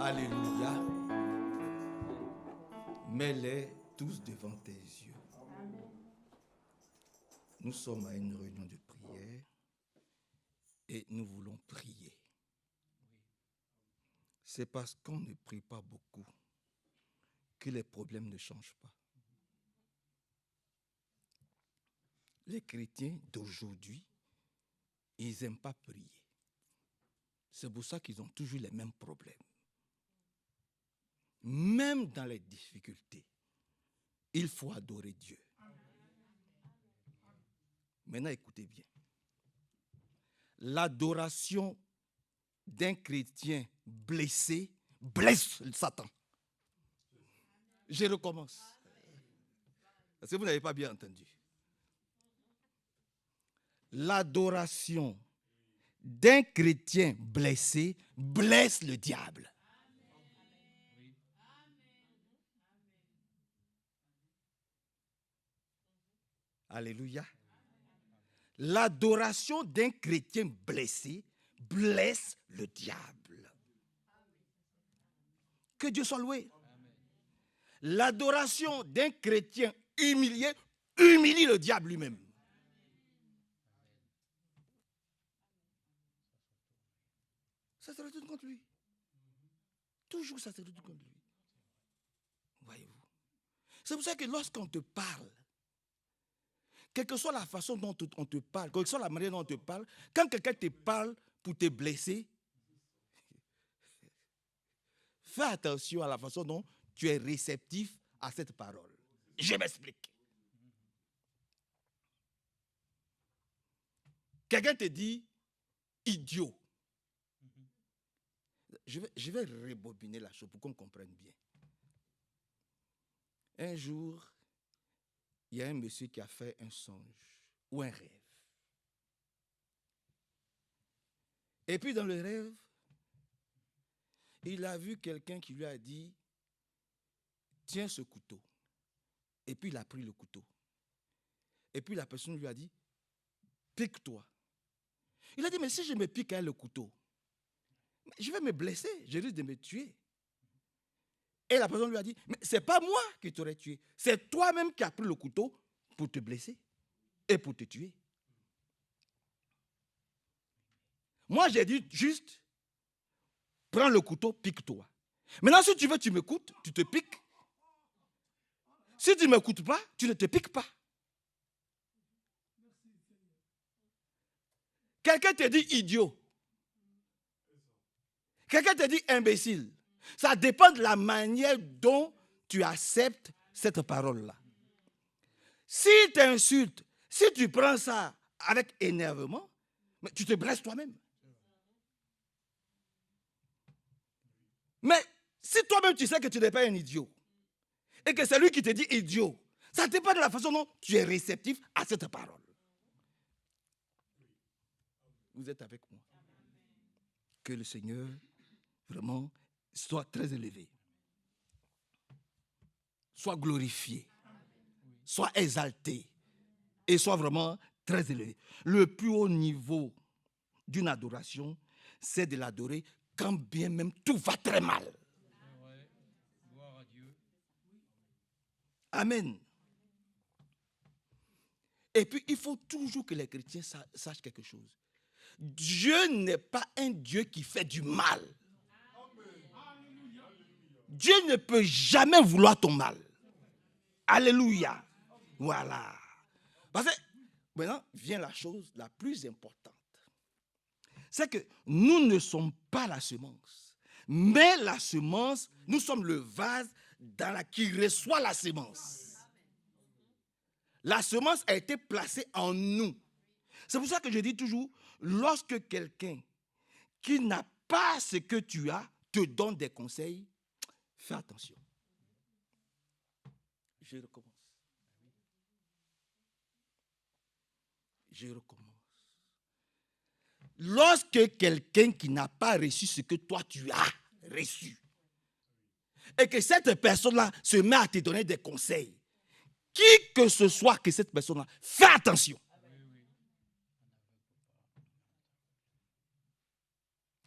Alléluia. Mets-les tous devant tes yeux. Nous sommes à une réunion de prière et nous voulons prier. C'est parce qu'on ne prie pas beaucoup que les problèmes ne changent pas. Les chrétiens d'aujourd'hui, ils n'aiment pas prier. C'est pour ça qu'ils ont toujours les mêmes problèmes. Même dans les difficultés, il faut adorer Dieu. Maintenant, écoutez bien. L'adoration d'un chrétien blessé blesse Satan. Je recommence. Parce que vous n'avez pas bien entendu. L'adoration d'un chrétien blessé blesse le diable. Alléluia. L'adoration d'un chrétien blessé blesse le diable. Que Dieu soit loué. L'adoration d'un chrétien humilié humilie le diable lui-même. Ça se retourne contre lui. Toujours ça se retourne contre lui. Voyez-vous. C'est pour ça que lorsqu'on te parle, quelle que soit la façon dont on te parle, quelle que soit la manière dont on te parle, quand quelqu'un te parle pour te blesser, fais attention à la façon dont tu es réceptif à cette parole. Je m'explique. Quelqu'un te dit idiot. Je vais rebobiner la chose pour qu'on comprenne bien. Un jour, il y a un monsieur qui a fait un songe ou un rêve. Et puis dans le rêve, il a vu quelqu'un qui lui a dit, tiens ce couteau. Et puis il a pris le couteau. Et puis la personne lui a dit, pique-toi. Il a dit, mais si je me pique avec le couteau, je vais me blesser, je risque de me tuer. Et la personne lui a dit, mais ce n'est pas moi qui t'aurais tué, c'est toi-même qui as pris le couteau pour te blesser et pour te tuer. Moi, j'ai dit juste, prends le couteau, pique-toi. Maintenant, si tu veux, tu m'écoutes, tu te piques. Si tu ne m'écoutes pas, tu ne te piques pas. Quelqu'un te dit idiot. Quelqu'un te dit imbécile. Ça dépend de la manière dont tu acceptes cette parole-là. Si tu insultes, si tu prends ça avec énervement, mais tu te blesses toi-même. Mais si toi-même tu sais que tu n'es pas un idiot, et que c'est lui qui te dit idiot, ça dépend de la façon dont tu es réceptif à cette parole. Vous êtes avec moi. Que le Seigneur, vraiment, soit très élevé. Soit glorifié. Soit exalté. Et soit vraiment très élevé. Le plus haut niveau d'une adoration, c'est de l'adorer quand bien même tout va très mal. Gloire à Dieu. Amen. Et puis, il faut toujours que les chrétiens sachent quelque chose. Dieu n'est pas un Dieu qui fait du mal. Dieu ne peut jamais vouloir ton mal. Alléluia. Voilà. Parce que maintenant vient la chose la plus importante. C'est que nous ne sommes pas la semence. Mais la semence, nous sommes le vase qui reçoit la semence. La semence a été placée en nous. C'est pour ça que je dis toujours, lorsque quelqu'un qui n'a pas ce que tu as te donne des conseils, fais attention. Je recommence. Je recommence. Lorsque quelqu'un qui n'a pas reçu ce que toi tu as reçu, et que cette personne-là se met à te donner des conseils, qui que ce soit que cette personne-là, fais attention.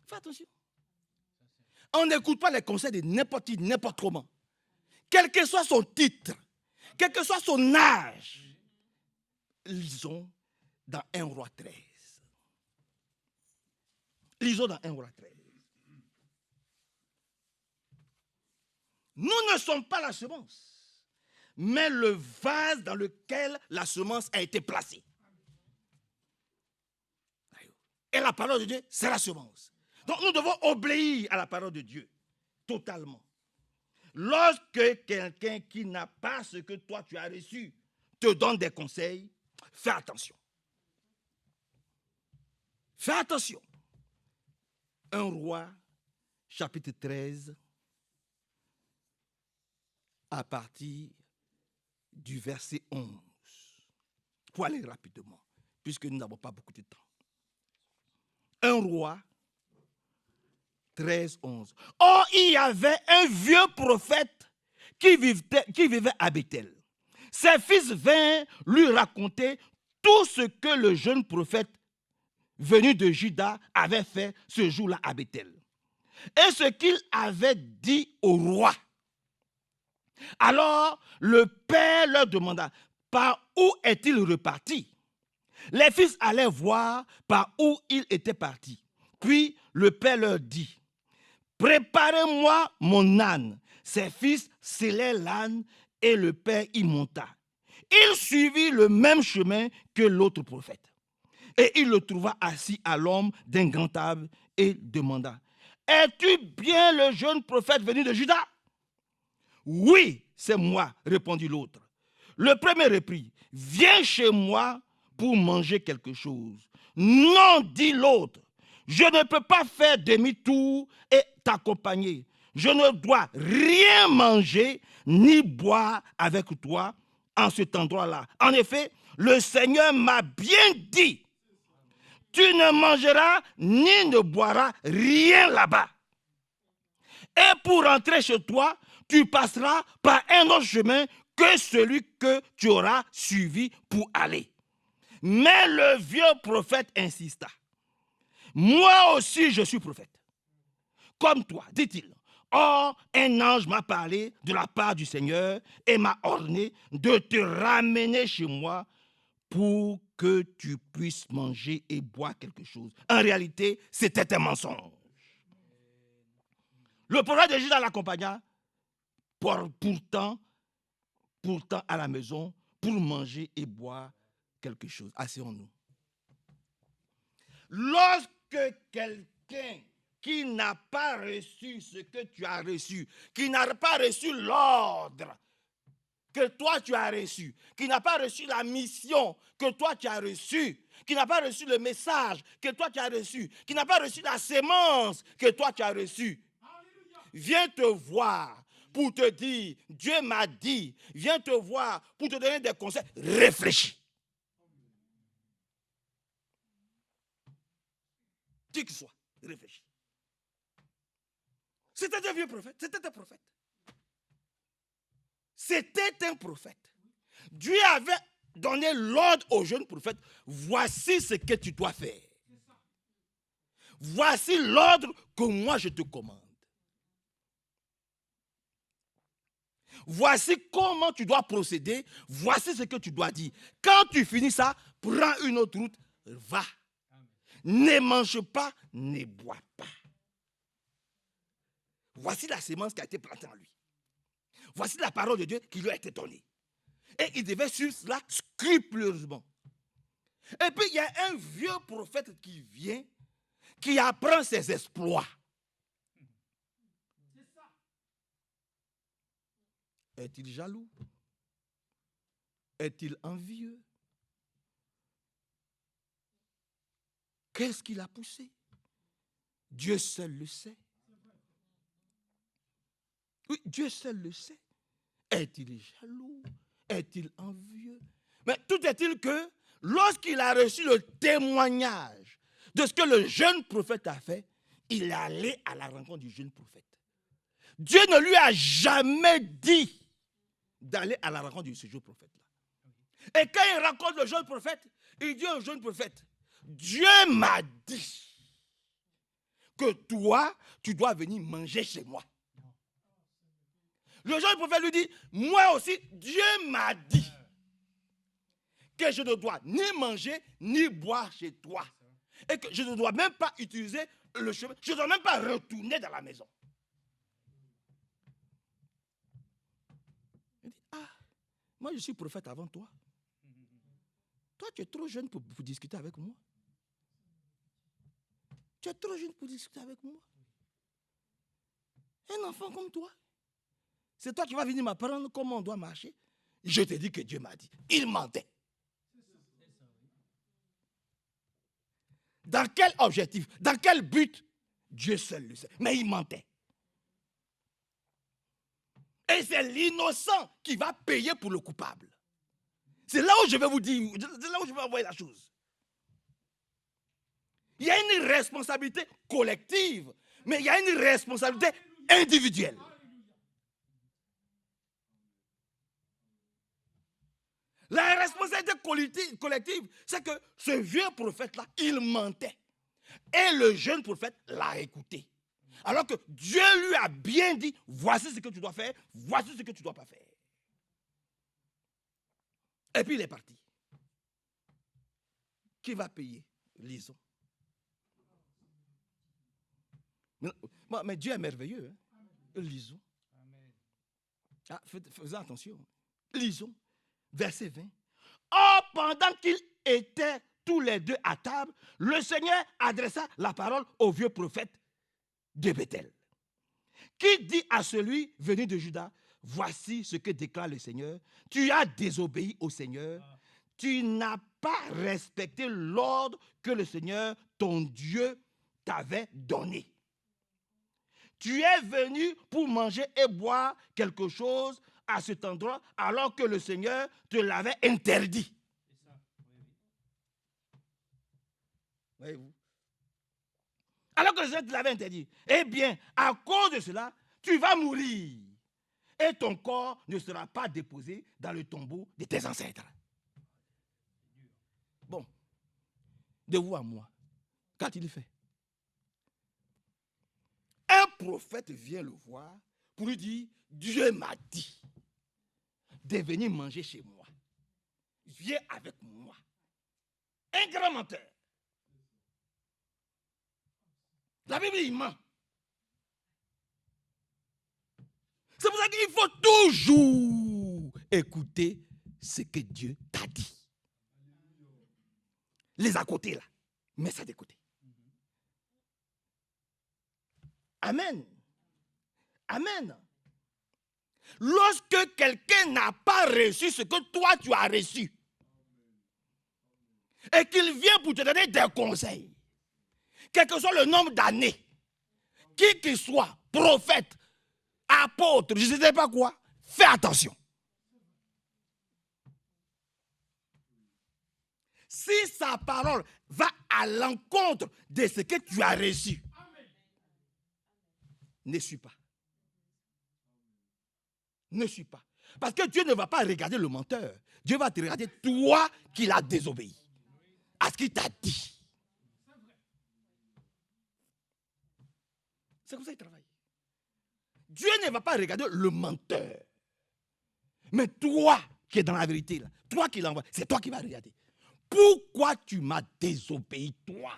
Fais attention. On n'écoute pas les conseils de n'importe qui, n'importe comment. Quel que soit son titre, quel que soit son âge. Lisons dans 1 Roi 13. Lisons dans 1 Roi 13. Nous ne sommes pas la semence, mais le vase dans lequel la semence a été placée. Et la parole de Dieu, c'est la semence. Donc nous devons obéir à la parole de Dieu, totalement. Lorsque quelqu'un qui n'a pas ce que toi tu as reçu te donne des conseils, fais attention. Fais attention. 1 Roi, chapitre 13, à partir du verset 11. Pour aller rapidement, puisque nous n'avons pas beaucoup de temps. 1 Roi 13, 11. Or, il y avait un vieux prophète qui vivait à Bethel. Ses fils vinrent lui raconter tout ce que le jeune prophète venu de Juda avait fait ce jour-là à Bethel. Et ce qu'il avait dit au roi. Alors, le père leur demanda, par où est-il reparti? Les fils allaient voir par où il était parti. Puis le père leur dit, préparez-moi mon âne. Ses fils scellaient l'âne et le père y monta. Il suivit le même chemin que l'autre prophète. Et il le trouva assis à l'ombre d'un grand arbre et demanda, es-tu bien le jeune prophète venu de Juda? Oui, c'est moi, répondit l'autre. Le premier reprit, viens chez moi pour manger quelque chose. Non, dit l'autre, je ne peux pas faire demi-tour et t'accompagner. Je ne dois rien manger ni boire avec toi en cet endroit-là. En effet, le Seigneur m'a bien dit, tu ne mangeras ni ne boiras rien là-bas. Et pour rentrer chez toi, tu passeras par un autre chemin que celui que tu auras suivi pour aller. Mais le vieux prophète insista. Moi aussi, je suis prophète. Comme toi, dit-il. Or, un ange m'a parlé de la part du Seigneur et m'a ordonné de te ramener chez moi pour que tu puisses manger et boire quelque chose. En réalité, c'était un mensonge. Le prophète de Juda l'accompagna pourtant à la maison pour manger et boire quelque chose. Asseyons-nous. Lorsque quelqu'un qui n'a pas reçu ce que tu as reçu, qui n'a pas reçu l'ordre que toi tu as reçu, qui n'a pas reçu la mission que toi tu as reçue, qui n'a pas reçu le message que toi tu as reçu, qui n'a pas reçu la sémence que toi tu as reçue, vient te voir pour te dire, Dieu m'a dit, vient te voir pour te donner des conseils, réfléchis. Qui que soit, réfléchis. C'était un vieux prophète, c'était un prophète. C'était un prophète. Dieu avait donné l'ordre au jeune prophète, voici ce que tu dois faire. Voici l'ordre que moi je te commande. Voici comment tu dois procéder, voici ce que tu dois dire. Quand tu finis ça, prends une autre route, va. Ne mange pas, ne bois pas. Voici la sémence qui a été plantée en lui. Voici la parole de Dieu qui lui a été donnée. Et il devait suivre cela scrupuleusement. Et puis il y a un vieux prophète qui vient, qui apprend ses exploits. Est-il jaloux? Est-il envieux? Qu'est-ce qui l'a poussé? Dieu seul le sait. Oui, Dieu seul le sait. Est-il jaloux? Est-il envieux? Mais tout est-il que lorsqu'il a reçu le témoignage de ce que le jeune prophète a fait, il est allé à la rencontre du jeune prophète. Dieu ne lui a jamais dit d'aller à la rencontre de ce jeune prophète-là. Et quand il rencontre le jeune prophète, il dit au jeune prophète, Dieu m'a dit que toi, tu dois venir manger chez moi. Le jeune prophète lui dit, moi aussi, Dieu m'a dit que je ne dois ni manger ni boire chez toi. Et que je ne dois même pas utiliser le chemin. Je ne dois même pas retourner dans la maison. Il dit, ah, moi je suis prophète avant toi. Toi, tu es trop jeune pour discuter avec moi. Tu es trop jeune pour discuter avec moi. Un enfant comme toi. C'est toi qui vas venir m'apprendre comment on doit marcher. Je te dis que Dieu m'a dit. Il mentait. Dans quel objectif? Dans quel but? Dieu seul le sait. Mais il mentait. Et c'est l'innocent qui va payer pour le coupable. C'est là où je vais vous dire, c'est là où je vais envoyer la chose. Il y a une responsabilité collective, mais il y a une responsabilité individuelle. La responsabilité collective, c'est que ce vieux prophète-là, il mentait. Et le jeune prophète l'a écouté. Alors que Dieu lui a bien dit, voici ce que tu dois faire, voici ce que tu ne dois pas faire. Et puis il est parti. Qui va payer? Lisons. Mais Dieu est merveilleux. Hein? Lisons. Ah, faisons attention. Lisons. Verset 20. Or, pendant qu'ils étaient tous les deux à table, le Seigneur adressa la parole au vieux prophète de Bethel, qui dit à celui venu de Juda, voici ce que déclare le Seigneur, tu as désobéi au Seigneur, tu n'as pas respecté l'ordre que le Seigneur, ton Dieu, t'avait donné. Tu es venu pour manger et boire quelque chose à cet endroit alors que le Seigneur te l'avait interdit. Voyez-vous? Alors que le Seigneur te l'avait interdit. Eh bien, à cause de cela, tu vas mourir. Et ton corps ne sera pas déposé dans le tombeau de tes ancêtres. Bon, de vous à moi, qu'a-t-il fait? Un prophète vient le voir pour lui dire, Dieu m'a dit de venir manger chez moi. Viens avec moi. Un grand menteur. La Bible, il ment. C'est pour ça qu'il faut toujours écouter ce que Dieu t'a dit. Les à côté là, mets ça de côté. Amen. Amen. Lorsque quelqu'un n'a pas reçu ce que toi tu as reçu, et qu'il vient pour te donner des conseils, quel que soit le nombre d'années, qui qu'il soit, prophète, apôtre, je ne sais pas quoi, fais attention. Si sa parole va à l'encontre de ce que tu as reçu, ne suis pas. Ne suis pas. Parce que Dieu ne va pas regarder le menteur. Dieu va te regarder toi qui l'as désobéi à ce qu'il t'a dit. C'est comme ça qu'il travaille. Dieu ne va pas regarder le menteur. Mais toi qui es dans la vérité, là, toi qui l'envoies, c'est toi qui vas regarder. Pourquoi tu m'as désobéi, toi?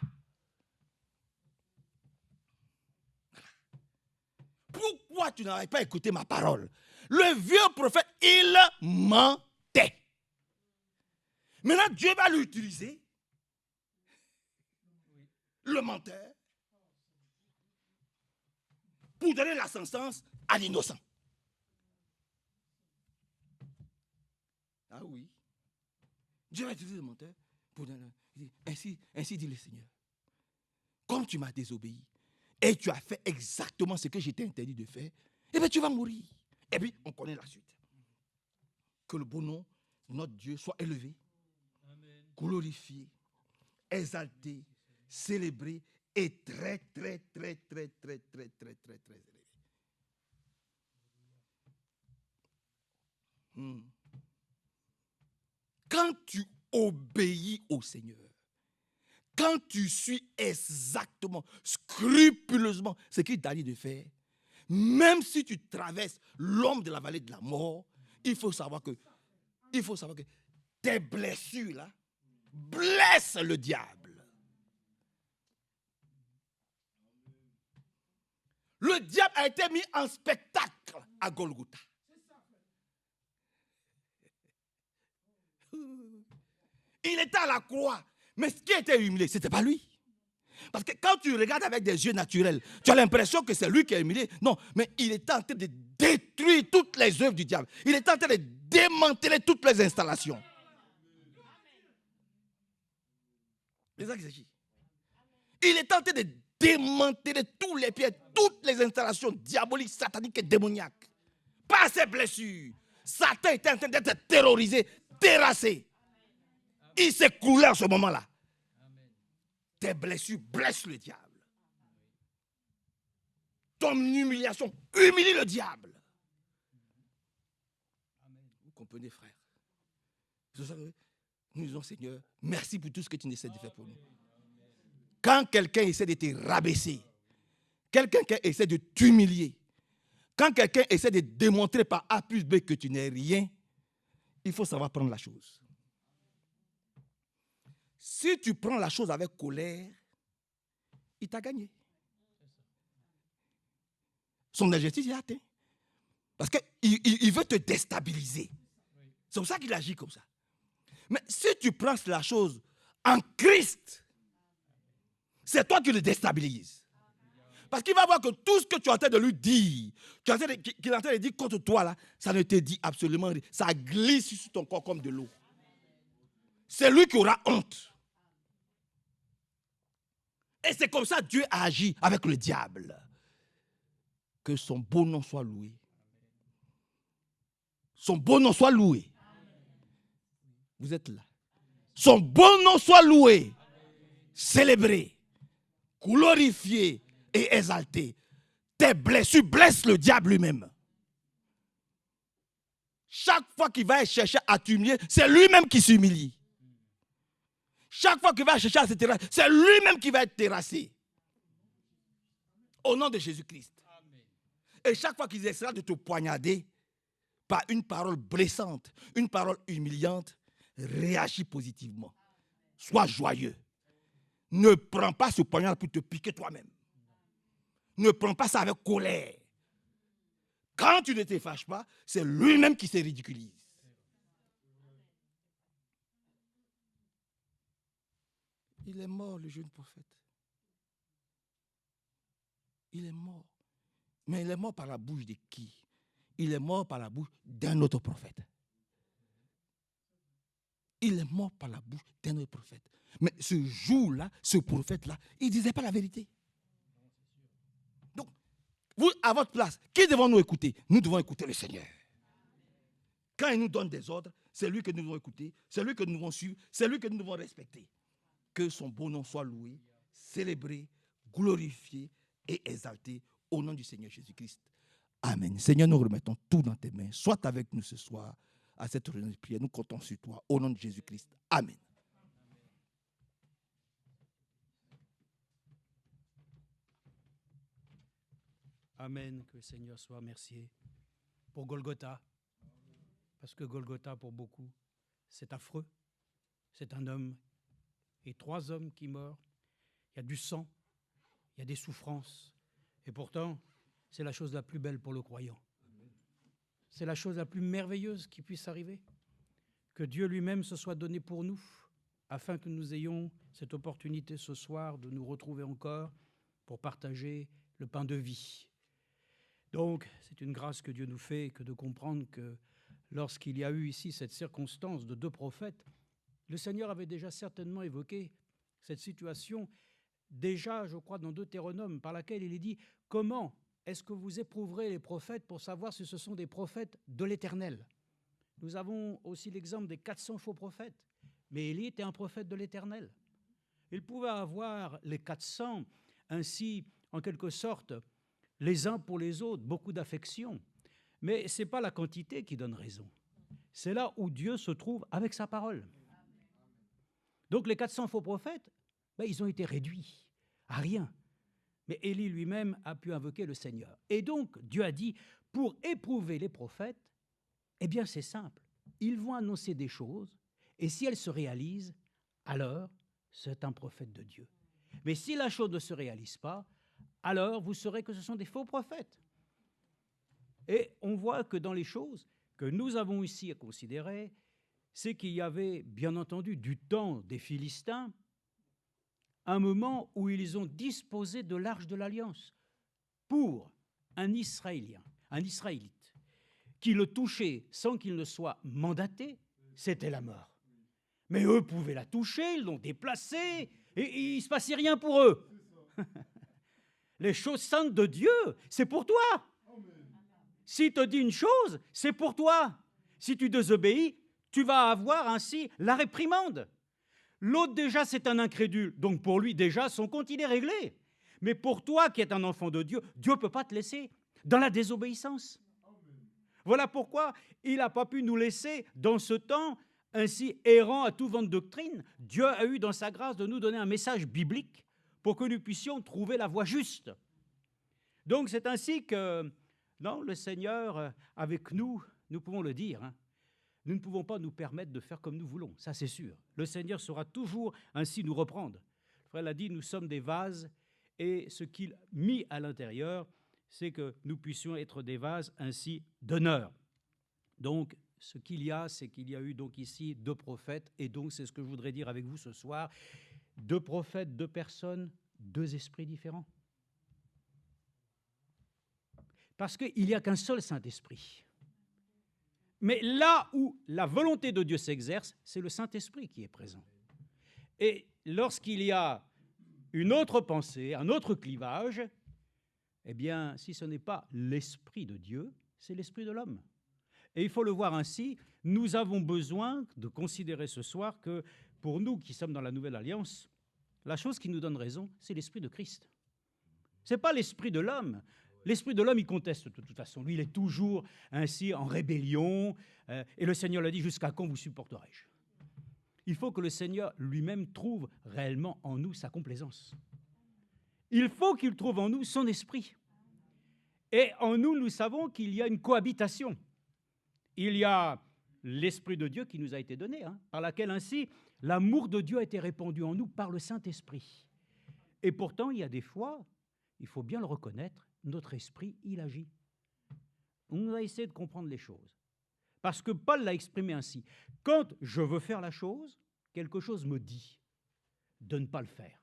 Pourquoi tu n'avais pas écouté ma parole? Le vieux prophète, il mentait. Maintenant, Dieu va l'utiliser, le menteur, pour donner la sentence à l'innocent. Ah oui. Dieu va utiliser le menteur pour donner. Ainsi dit le Seigneur. Comme tu m'as désobéi et tu as fait exactement ce que j'étais interdit de faire, eh bien tu vas mourir. Et puis on connaît la suite. Que le beau nom de notre Dieu soit élevé, amen, glorifié, exalté, célébré et très élevé. Quand tu obéis au Seigneur, quand tu suis exactement, scrupuleusement ce qu'il t'a dit de faire, même si tu traverses l'ombre de la vallée de la mort, il faut savoir que tes blessures là blessent le diable. Le diable a été mis en spectacle à Golgotha. Il était à la croix, mais ce qui était humilié, ce n'était pas lui. Parce que quand tu regardes avec des yeux naturels, tu as l'impression que c'est lui qui est humilié. Non, mais il était en train de détruire toutes les œuvres du diable. Il était en train de démanteler toutes les installations. C'est ça qu'il s'agit. Il était en train de démanteler tous les pieds, toutes les installations diaboliques, sataniques et démoniaques. Par ses blessures, Satan était en train d'être terrorisé, terrassé. Il s'écroulait en ce moment-là. Tes blessures blessent le diable. Ton humiliation humilie le diable. Vous comprenez, frère? C'est ça que nous disons, Seigneur, merci pour tout ce que tu essaies de faire pour nous. Quand quelqu'un essaie de te rabaisser, quelqu'un qui essaie de t'humilier, quand quelqu'un essaie de démontrer par A plus B que tu n'es rien, il faut savoir prendre la chose. Si tu prends la chose avec colère, il t'a gagné. Son objectif est atteint. Parce qu'il veut te déstabiliser. C'est pour ça qu'il agit comme ça. Mais si tu prends la chose en Christ, c'est toi qui le déstabilises. Parce qu'il va voir que tout ce que tu es en train de lui dire, qu'il est en train de dire contre toi, là, ça ne te dit absolument rien. Ça glisse sur ton corps comme de l'eau. C'est lui qui aura honte. Et c'est comme ça que Dieu a agi avec le diable. Que son beau nom soit loué. Son beau nom soit loué. Vous êtes là. Son beau nom soit loué, célébré, glorifié et exalté. Tes blessures blessent le diable lui-même. Chaque fois qu'il va chercher à t'humilier, c'est lui-même qui s'humilie. Chaque fois qu'il va chercher à se terrasser, c'est lui-même qui va être terrassé. Au nom de Jésus-Christ. Et chaque fois qu'il essaiera de te poignarder par une parole blessante, une parole humiliante, réagis positivement. Sois joyeux. Ne prends pas ce poignard pour te piquer toi-même. Ne prends pas ça avec colère. Quand tu ne te fâches pas, c'est lui-même qui se ridiculise. Il est mort, le jeune prophète. Il est mort. Mais il est mort par la bouche de qui? Il est mort par la bouche d'un autre prophète. Il est mort par la bouche d'un autre prophète. Mais ce jour-là, ce prophète-là, il ne disait pas la vérité. Donc, vous, à votre place, qui devons-nous écouter? Nous devons écouter le Seigneur. Quand il nous donne des ordres, c'est lui que nous devons écouter, c'est lui que nous devons suivre, c'est lui que nous devons respecter. Que son beau nom soit loué, célébré, glorifié et exalté au nom du Seigneur Jésus-Christ. Amen. Seigneur, nous remettons tout dans tes mains. Sois avec nous ce soir à cette réunion de prière. Nous comptons sur toi au nom de Jésus-Christ. Amen. Amen. Que le Seigneur soit remercié pour Golgotha. Parce que Golgotha, pour beaucoup, c'est affreux. C'est un homme et 3 hommes qui meurent. Il y a du sang, il y a des souffrances. Et pourtant, c'est la chose la plus belle pour le croyant. C'est la chose la plus merveilleuse qui puisse arriver. Que Dieu lui-même se soit donné pour nous, afin que nous ayons cette opportunité ce soir de nous retrouver encore pour partager le pain de vie. Donc, c'est une grâce que Dieu nous fait que de comprendre que lorsqu'il y a eu ici cette circonstance de 2 prophètes, le Seigneur avait déjà certainement évoqué cette situation, déjà, je crois, dans Deutéronome, par laquelle il est dit « Comment est-ce que vous éprouverez les prophètes pour savoir si ce sont des prophètes de l'Éternel ?» Nous avons aussi l'exemple des 400 faux prophètes, mais Élie était un prophète de l'Éternel. Il pouvait avoir les 400 ainsi, en quelque sorte, les uns pour les autres, beaucoup d'affection. Mais ce n'est pas la quantité qui donne raison. C'est là où Dieu se trouve avec sa parole. Donc les 400 faux prophètes, ils ont été réduits à rien. Mais Élie lui-même a pu invoquer le Seigneur. Et donc, Dieu a dit, pour éprouver les prophètes, eh bien c'est simple, ils vont annoncer des choses, et si elles se réalisent, alors c'est un prophète de Dieu. Mais si la chose ne se réalise pas, alors vous saurez que ce sont des faux prophètes. Et on voit que dans les choses que nous avons ici à considérer, c'est qu'il y avait, bien entendu, du temps des Philistins, un moment où ils ont disposé de l'arche de l'Alliance pour un Israélien, un Israélite, qui le touchait sans qu'il ne soit mandaté, c'était la mort. Mais eux pouvaient la toucher, ils l'ont déplacée, et il ne se passait rien pour eux. Les choses saintes de Dieu, c'est pour toi. S'il te dit une chose, c'est pour toi. Si tu désobéis, tu vas avoir ainsi la réprimande. L'autre déjà, c'est un incrédule, donc pour lui déjà, son compte, il est réglé. Mais pour toi qui es un enfant de Dieu, Dieu ne peut pas te laisser dans la désobéissance. Voilà pourquoi il n'a pas pu nous laisser dans ce temps ainsi errant à tout vent de doctrine. Dieu a eu dans sa grâce de nous donner un message biblique pour que nous puissions trouver la voie juste. Donc c'est ainsi que, non, le Seigneur, avec nous, nous pouvons le dire, hein, nous ne pouvons pas nous permettre de faire comme nous voulons, ça c'est sûr. Le Seigneur saura toujours ainsi nous reprendre. Le frère l'a dit, nous sommes des vases, et ce qu'il a mis à l'intérieur, c'est que nous puissions être des vases ainsi d'honneur. Donc, ce qu'il y a, c'est qu'il y a eu donc ici 2 prophètes, et donc c'est ce que je voudrais dire avec vous ce soir. 2 prophètes, 2 personnes, 2 esprits différents. Parce qu'il n'y a qu'un seul Saint-Esprit. Mais là où la volonté de Dieu s'exerce, c'est le Saint-Esprit qui est présent. Et lorsqu'il y a une autre pensée, un autre clivage, eh bien, si ce n'est pas l'Esprit de Dieu, c'est l'Esprit de l'homme. Et il faut le voir ainsi, nous avons besoin de considérer ce soir que pour nous qui sommes dans la Nouvelle Alliance, la chose qui nous donne raison, c'est l'Esprit de Christ. Ce n'est pas l'Esprit de l'homme. L'Esprit de l'homme, il conteste de toute façon. Lui, il est toujours ainsi en rébellion. Et le Seigneur l'a dit, jusqu'à quand vous supporterai-je ? Il faut que le Seigneur lui-même trouve réellement en nous sa complaisance. Il faut qu'il trouve en nous son esprit. Et en nous, nous savons qu'il y a une cohabitation. Il y a l'Esprit de Dieu qui nous a été donné, hein, par laquelle ainsi l'amour de Dieu a été répandu en nous par le Saint-Esprit. Et pourtant, il y a des fois, il faut bien le reconnaître, notre esprit, il agit. On va essayer de comprendre les choses. Parce que Paul l'a exprimé ainsi. Quand je veux faire la chose, quelque chose me dit de ne pas le faire.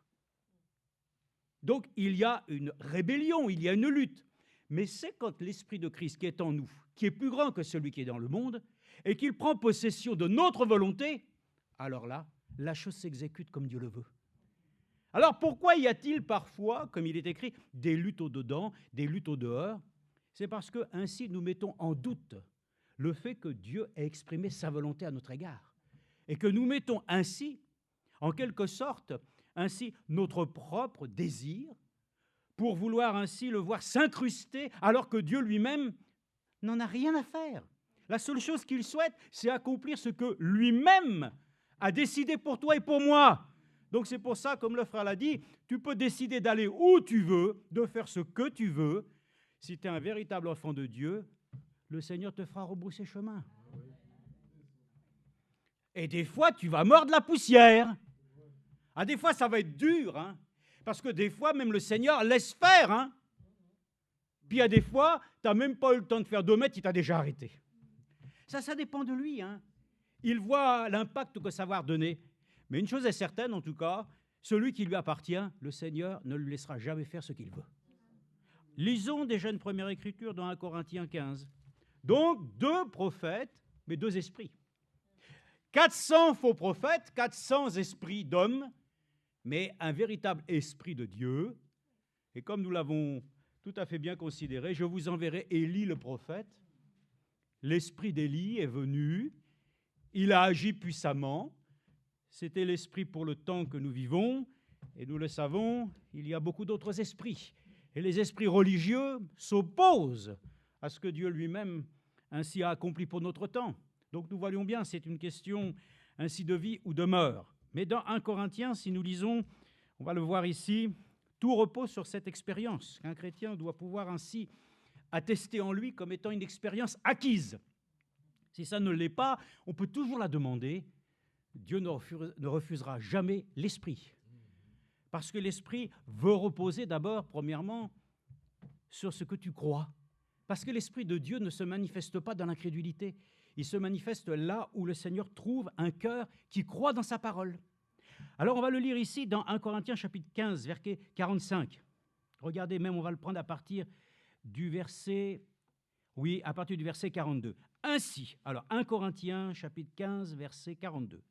Donc, il y a une rébellion, il y a une lutte. Mais c'est quand l'Esprit de Christ qui est en nous, qui est plus grand que celui qui est dans le monde, et qu'il prend possession de notre volonté, alors là, la chose s'exécute comme Dieu le veut. Alors pourquoi y a-t-il parfois, comme il est écrit, des luttes au-dedans, des luttes au-dehors ? C'est parce que ainsi nous mettons en doute le fait que Dieu ait exprimé sa volonté à notre égard. Et que nous mettons ainsi, en quelque sorte, ainsi notre propre désir pour vouloir ainsi le voir s'incruster alors que Dieu lui-même n'en a rien à faire. La seule chose qu'il souhaite, c'est accomplir ce que lui-même a décidé pour toi et pour moi. Donc c'est pour ça, comme le frère l'a dit, tu peux décider d'aller où tu veux, de faire ce que tu veux. Si tu es un véritable enfant de Dieu, le Seigneur te fera rebrousser chemin. Et des fois, tu vas mordre la poussière. Ah, des fois, ça va être dur, hein, parce que des fois, même le Seigneur laisse faire. Hein. Puis il y a des fois, tu n'as même pas eu le temps de faire 2 mètres, il t'a déjà arrêté. Ça dépend de lui. Hein. Il voit l'impact que ça va donner. Mais une chose est certaine, en tout cas, celui qui lui appartient, le Seigneur ne lui laissera jamais faire ce qu'il veut. Lisons déjà une première écriture dans 1 Corinthiens 15. Donc, 2 prophètes, mais 2 esprits. 400 faux prophètes, 400 esprits d'hommes, mais un véritable esprit de Dieu. Et comme nous l'avons tout à fait bien considéré, je vous enverrai Élie le prophète. L'esprit d'Élie est venu, il a agi puissamment. C'était l'esprit pour le temps que nous vivons, et nous le savons, il y a beaucoup d'autres esprits. Et les esprits religieux s'opposent à ce que Dieu lui-même ainsi a accompli pour notre temps. Donc nous voyons bien, c'est une question ainsi de vie ou de mort. Mais dans 1 Corinthiens, si nous lisons On va le voir ici, tout repose sur cette expérience qu'un chrétien doit pouvoir ainsi attester en lui comme étant une expérience acquise. Si ça ne l'est pas, on peut toujours la demander. Dieu ne refusera jamais l'esprit. Parce que l'esprit veut reposer d'abord, premièrement, sur ce que tu crois. Parce que l'esprit de Dieu ne se manifeste pas dans l'incrédulité. Il se manifeste là où le Seigneur trouve un cœur qui croit dans sa parole. Alors on va le lire ici dans 1 Corinthiens chapitre 15, verset 45. Regardez même, on va le prendre à partir du verset 42. Ainsi, alors 1 Corinthiens chapitre 15, verset 42.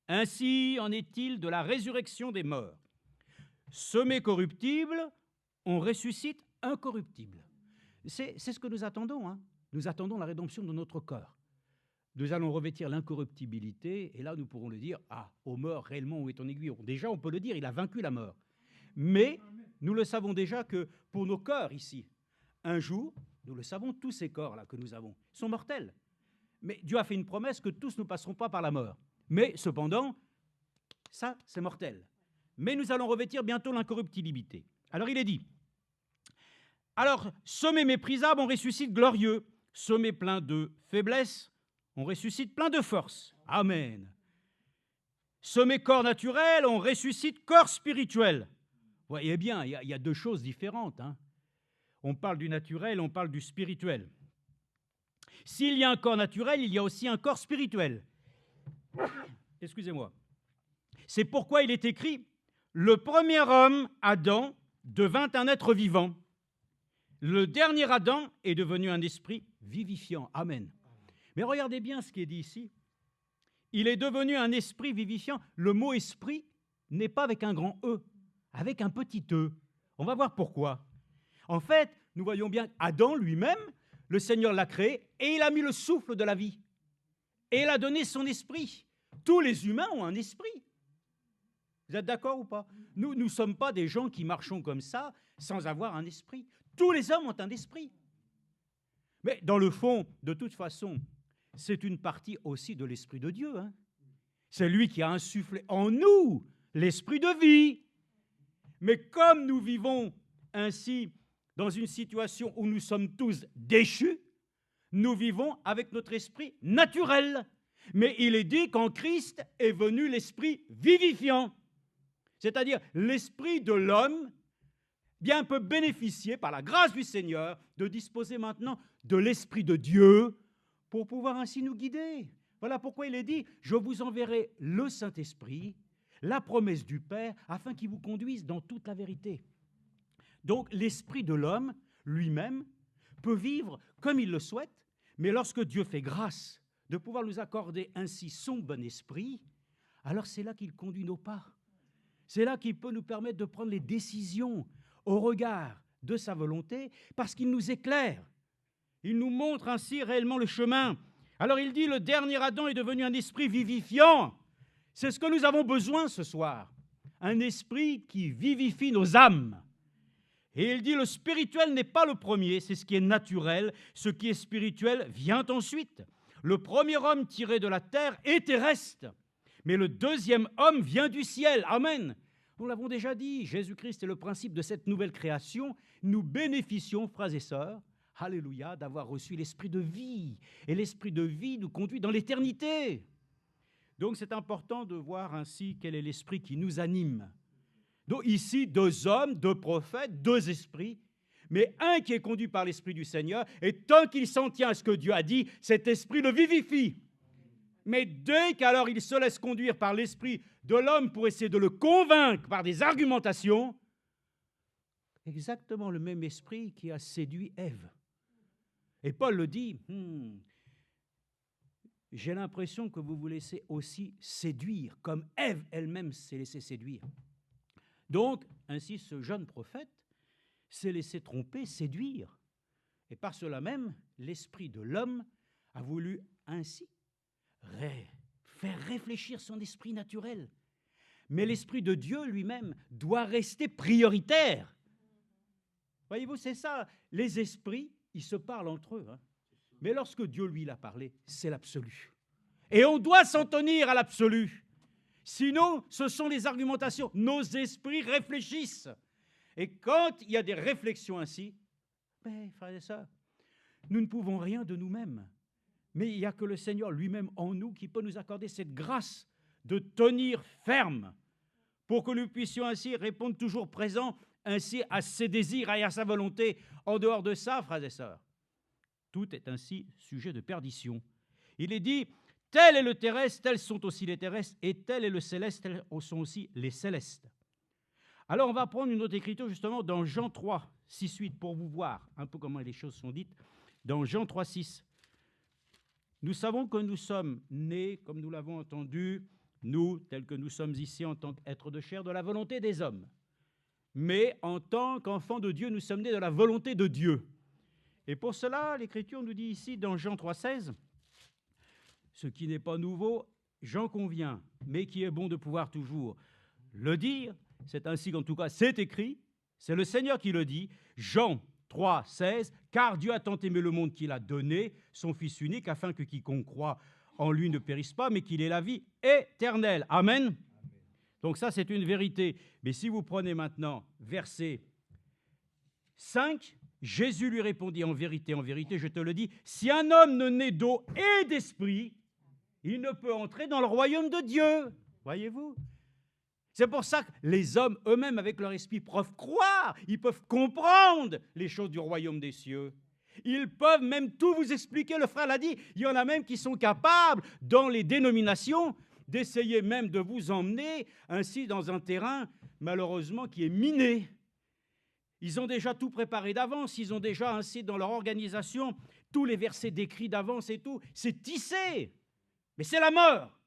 Ainsi en est-il de la résurrection des morts. Semé corruptible, on ressuscite incorruptible. C'est ce que nous attendons. Hein. Nous attendons la rédemption de notre corps. Nous allons revêtir l'incorruptibilité, et là nous pourrons le dire, ô mort, réellement, où est ton aiguillon? Déjà, on peut le dire, il a vaincu la mort. Mais nous le savons déjà que pour nos corps ici, un jour, nous le savons, tous ces corps-là que nous avons sont mortels. Mais Dieu a fait une promesse que tous ne passeront pas par la mort. Mais cependant, ça, c'est mortel. Mais nous allons revêtir bientôt l'incorruptibilité. Alors il est dit, alors, semé méprisable, on ressuscite glorieux. Semé plein de faiblesse, on ressuscite plein de force. Amen. Semé corps naturel, on ressuscite corps spirituel. Vous voyez bien, il y a deux choses différentes. Hein. On parle du naturel, on parle du spirituel. S'il y a un corps naturel, il y a aussi un corps spirituel. Excusez-moi. C'est pourquoi il est écrit, le premier homme, Adam, devint un être vivant. Le dernier Adam est devenu un esprit vivifiant. Amen. Mais regardez bien ce qui est dit ici. Il est devenu un esprit vivifiant. Le mot esprit n'est pas avec un grand E, avec un petit E. On va voir pourquoi. En fait, nous voyons bien Adam lui-même, le Seigneur l'a créé et il a mis le souffle de la vie. Et il a donné son esprit. Tous les humains ont un esprit. Vous êtes d'accord ou pas? Nous ne sommes pas des gens qui marchons comme ça sans avoir un esprit. Tous les hommes ont un esprit. Mais dans le fond, de toute façon, c'est une partie aussi de l'esprit de Dieu. Hein. C'est lui qui a insufflé en nous l'esprit de vie. Mais comme nous vivons ainsi dans une situation où nous sommes tous déchus, nous vivons avec notre esprit naturel. Mais il est dit qu'en Christ est venu l'esprit vivifiant. C'est-à-dire l'esprit de l'homme bien peut bénéficier, par la grâce du Seigneur, de disposer maintenant de l'Esprit de Dieu pour pouvoir ainsi nous guider. Voilà pourquoi il est dit, je vous enverrai le Saint-Esprit, la promesse du Père, afin qu'il vous conduise dans toute la vérité. Donc l'Esprit de l'homme, lui-même, peut vivre comme il le souhaite, mais lorsque Dieu fait grâce de pouvoir nous accorder ainsi son bon esprit, alors c'est là qu'il conduit nos pas. C'est là qu'il peut nous permettre de prendre les décisions au regard de sa volonté, parce qu'il nous éclaire. Il nous montre ainsi réellement le chemin. Alors il dit, le dernier Adam est devenu un esprit vivifiant. C'est ce que nous avons besoin ce soir. Un esprit qui vivifie nos âmes. Et il dit, le spirituel n'est pas le premier, c'est ce qui est naturel. Ce qui est spirituel vient ensuite. Le premier homme tiré de la terre est terrestre. Mais le deuxième homme vient du ciel. Amen. Nous l'avons déjà dit, Jésus-Christ est le principe de cette nouvelle création. Nous bénéficions, frères et sœurs, alléluia, d'avoir reçu l'esprit de vie. Et l'esprit de vie nous conduit dans l'éternité. Donc c'est important de voir ainsi quel est l'esprit qui nous anime. Donc ici, deux hommes, deux prophètes, deux esprits, mais un qui est conduit par l'esprit du Seigneur, et tant qu'il s'en tient à ce que Dieu a dit, cet esprit le vivifie. Mais dès qu'alors il se laisse conduire par l'esprit de l'homme pour essayer de le convaincre par des argumentations, exactement le même esprit qui a séduit Ève. Et Paul le dit, j'ai l'impression que vous vous laissez aussi séduire, comme Ève elle-même s'est laissée séduire. Donc, ainsi, ce jeune prophète s'est laissé tromper, séduire. Et par cela même, l'esprit de l'homme a voulu ainsi faire réfléchir son esprit naturel. Mais l'esprit de Dieu lui-même doit rester prioritaire. Voyez-vous, c'est ça. Les esprits, ils se parlent entre eux. Hein. Mais lorsque Dieu, lui, l'a parlé, c'est l'absolu. Et on doit s'en tenir à l'absolu. Sinon, ce sont les argumentations. Nos esprits réfléchissent. Et quand il y a des réflexions ainsi, frères et sœurs, nous ne pouvons rien de nous-mêmes. Mais il n'y a que le Seigneur lui-même en nous qui peut nous accorder cette grâce de tenir ferme pour que nous puissions ainsi répondre toujours présent ainsi à ses désirs et à sa volonté. En dehors de ça, frères et sœurs, tout est ainsi sujet de perdition. Il est dit, tel est le terrestre, tels sont aussi les terrestres, et tel est le céleste, tels sont aussi les célestes. Alors on va prendre une autre écriture justement dans Jean 3, 6, 8, pour vous voir un peu comment les choses sont dites. Dans Jean 3, 6, nous savons que nous sommes nés, comme nous l'avons entendu, nous, tels que nous sommes ici en tant qu'êtres de chair, de la volonté des hommes. Mais en tant qu'enfants de Dieu, nous sommes nés de la volonté de Dieu. Et pour cela, l'Écriture nous dit ici, dans Jean 3, 16, ce qui n'est pas nouveau, j'en conviens, mais qui est bon de pouvoir toujours le dire. C'est ainsi qu'en tout cas, c'est écrit, c'est le Seigneur qui le dit, Jean 3, 16, « Car Dieu a tant aimé le monde qu'il a donné son Fils unique, afin que quiconque croit en lui ne périsse pas, mais qu'il ait la vie éternelle. » Amen. Donc ça, c'est une vérité. Mais si vous prenez maintenant verset 5, Jésus lui répondit, en vérité, je te le dis, si un homme ne naît d'eau et d'esprit, il ne peut entrer dans le royaume de Dieu. Voyez-vous ? C'est pour ça que les hommes eux-mêmes, avec leur esprit, peuvent croire, ils peuvent comprendre les choses du royaume des cieux. Ils peuvent même tout vous expliquer, le frère l'a dit. Il y en a même qui sont capables, dans les dénominations, d'essayer même de vous emmener ainsi dans un terrain, malheureusement, qui est miné. Ils ont déjà tout préparé d'avance, ils ont déjà ainsi dans leur organisation tous les versets décrits d'avance et tout. C'est tissé, mais c'est la mort.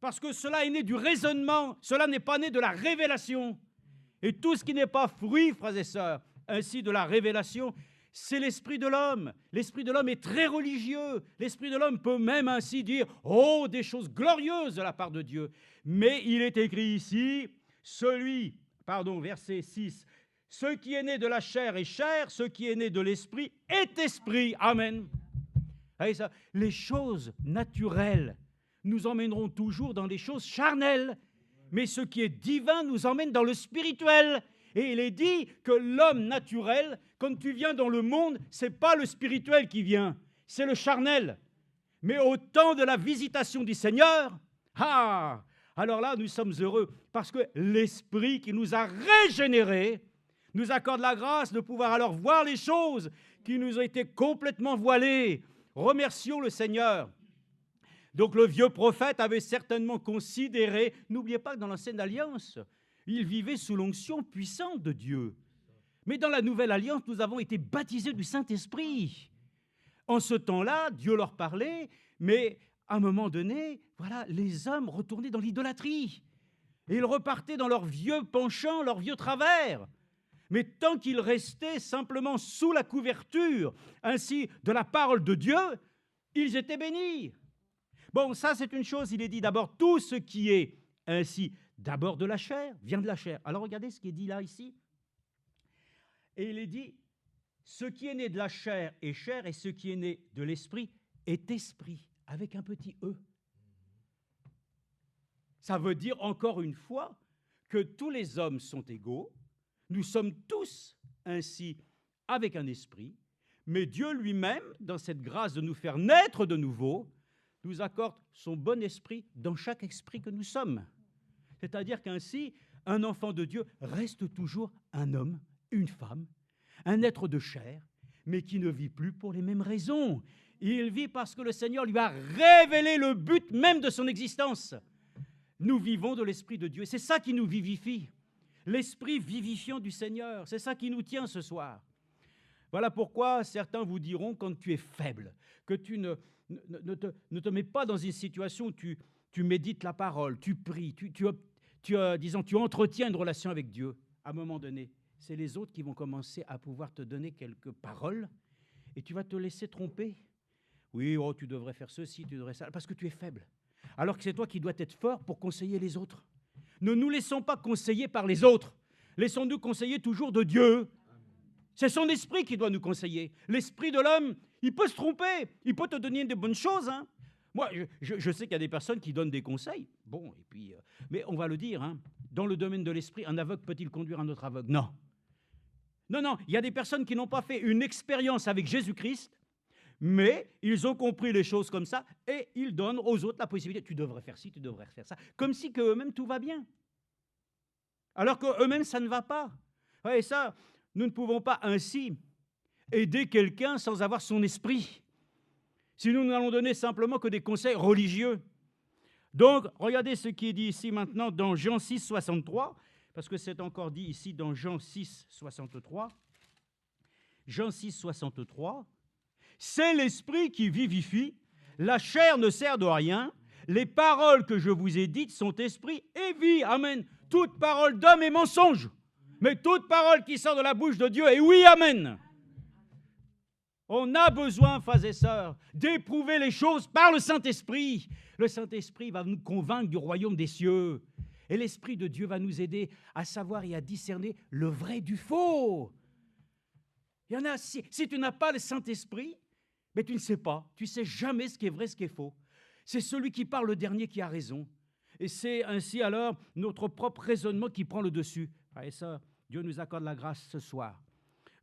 Parce que cela est né du raisonnement, cela n'est pas né de la révélation. Et tout ce qui n'est pas fruit, frères et sœurs, ainsi de la révélation, c'est l'esprit de l'homme. L'esprit de l'homme est très religieux. L'esprit de l'homme peut même ainsi dire « Oh, des choses glorieuses de la part de Dieu ». Mais il est écrit ici, verset 6, « Ce qui est né de la chair est chair, ce qui est né de l'esprit est esprit. » Amen. Voyez ça, les choses naturelles nous emmèneront toujours dans les choses charnelles. Mais ce qui est divin nous emmène dans le spirituel. Et il est dit que l'homme naturel, quand tu viens dans le monde, ce n'est pas le spirituel qui vient, c'est le charnel. Mais au temps de la visitation du Seigneur, alors là, nous sommes heureux, parce que l'Esprit qui nous a régénérés nous accorde la grâce de pouvoir alors voir les choses qui nous ont été complètement voilées. Remercions le Seigneur. Donc le vieux prophète avait certainement considéré, n'oubliez pas que dans l'ancienne alliance, il vivait sous l'onction puissante de Dieu. Mais dans la nouvelle alliance, nous avons été baptisés du Saint-Esprit. En ce temps-là, Dieu leur parlait, mais à un moment donné, voilà, les hommes retournaient dans l'idolâtrie. Et ils repartaient dans leurs vieux penchants, leurs vieux travers. Mais tant qu'ils restaient simplement sous la couverture, ainsi, de la parole de Dieu, ils étaient bénis. Bon, ça c'est une chose, il est dit d'abord, tout ce qui est ainsi, d'abord de la chair, vient de la chair. Alors regardez ce qui est dit là, ici. Et il est dit, ce qui est né de la chair est chair, et ce qui est né de l'esprit est esprit, avec un petit e. Ça veut dire encore une fois que tous les hommes sont égaux, nous sommes tous ainsi avec un esprit, mais Dieu lui-même, dans cette grâce de nous faire naître de nouveau, nous accorde son bon esprit dans chaque esprit que nous sommes. C'est-à-dire qu'ainsi, un enfant de Dieu reste toujours un homme, une femme, un être de chair, mais qui ne vit plus pour les mêmes raisons. Il vit parce que le Seigneur lui a révélé le but même de son existence. Nous vivons de l'Esprit de Dieu, et c'est ça qui nous vivifie. L'Esprit vivifiant du Seigneur, c'est ça qui nous tient ce soir. Voilà pourquoi certains vous diront, quand tu es faible, que tu ne te mets pas dans une situation où tu médites la parole, tu pries, tu entretiens une relation avec Dieu. À un moment donné, c'est les autres qui vont commencer à pouvoir te donner quelques paroles et tu vas te laisser tromper. Oui, tu devrais faire ceci, tu devrais ça, parce que tu es faible. Alors que c'est toi qui dois être fort pour conseiller les autres. Ne nous laissons pas conseiller par les autres. Laissons-nous conseiller toujours de Dieu. C'est son esprit qui doit nous conseiller. L'esprit de l'homme, il peut se tromper, il peut te donner de bonnes choses, Moi, je sais qu'il y a des personnes qui donnent des conseils. Bon, et puis, mais on va le dire, hein, dans le domaine de l'esprit, un aveugle peut-il conduire un autre aveugle? Non. Non, non, il y a des personnes qui n'ont pas fait une expérience avec Jésus-Christ, mais ils ont compris les choses comme ça et ils donnent aux autres la possibilité. Tu devrais faire ci, tu devrais faire ça. Comme si qu'eux-mêmes, tout va bien. Alors qu'eux-mêmes, ça ne va pas. Et ça, nous ne pouvons pas ainsi aider quelqu'un sans avoir son esprit. Si nous n'allons donner simplement que des conseils religieux. Donc, regardez ce qui est dit ici maintenant dans Jean 6, 63, parce que c'est encore dit ici dans Jean 6, 63. Jean 6, 63. C'est l'esprit qui vivifie, la chair ne sert de rien, les paroles que je vous ai dites sont esprit et vie. Amen. Toute parole d'homme est mensonge, mais toute parole qui sort de la bouche de Dieu est oui, amen. On a besoin, frères et sœurs, d'éprouver les choses par le Saint-Esprit. Le Saint-Esprit va nous convaincre du royaume des cieux. Et l'Esprit de Dieu va nous aider à savoir et à discerner le vrai du faux. Il y en a, si tu n'as pas le Saint-Esprit, mais tu ne sais pas. Tu ne sais jamais ce qui est vrai, ce qui est faux. C'est celui qui parle le dernier qui a raison. Et c'est ainsi alors notre propre raisonnement qui prend le dessus. Frères et sœurs, Dieu nous accorde la grâce ce soir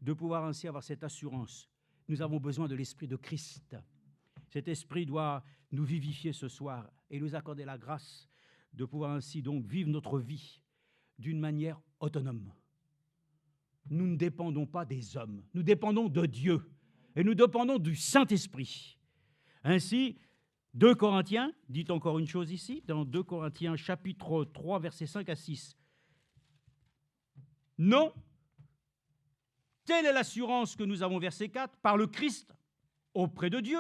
de pouvoir ainsi avoir cette assurance. Nous avons besoin de l'Esprit de Christ. Cet Esprit doit nous vivifier ce soir et nous accorder la grâce de pouvoir ainsi donc vivre notre vie d'une manière autonome. Nous ne dépendons pas des hommes, nous dépendons de Dieu et nous dépendons du Saint-Esprit. Ainsi, 2 Corinthiens dit encore une chose ici, dans 2 Corinthiens chapitre 3, versets 5 à 6. Non, telle est l'assurance que nous avons, verset 4, par le Christ auprès de Dieu.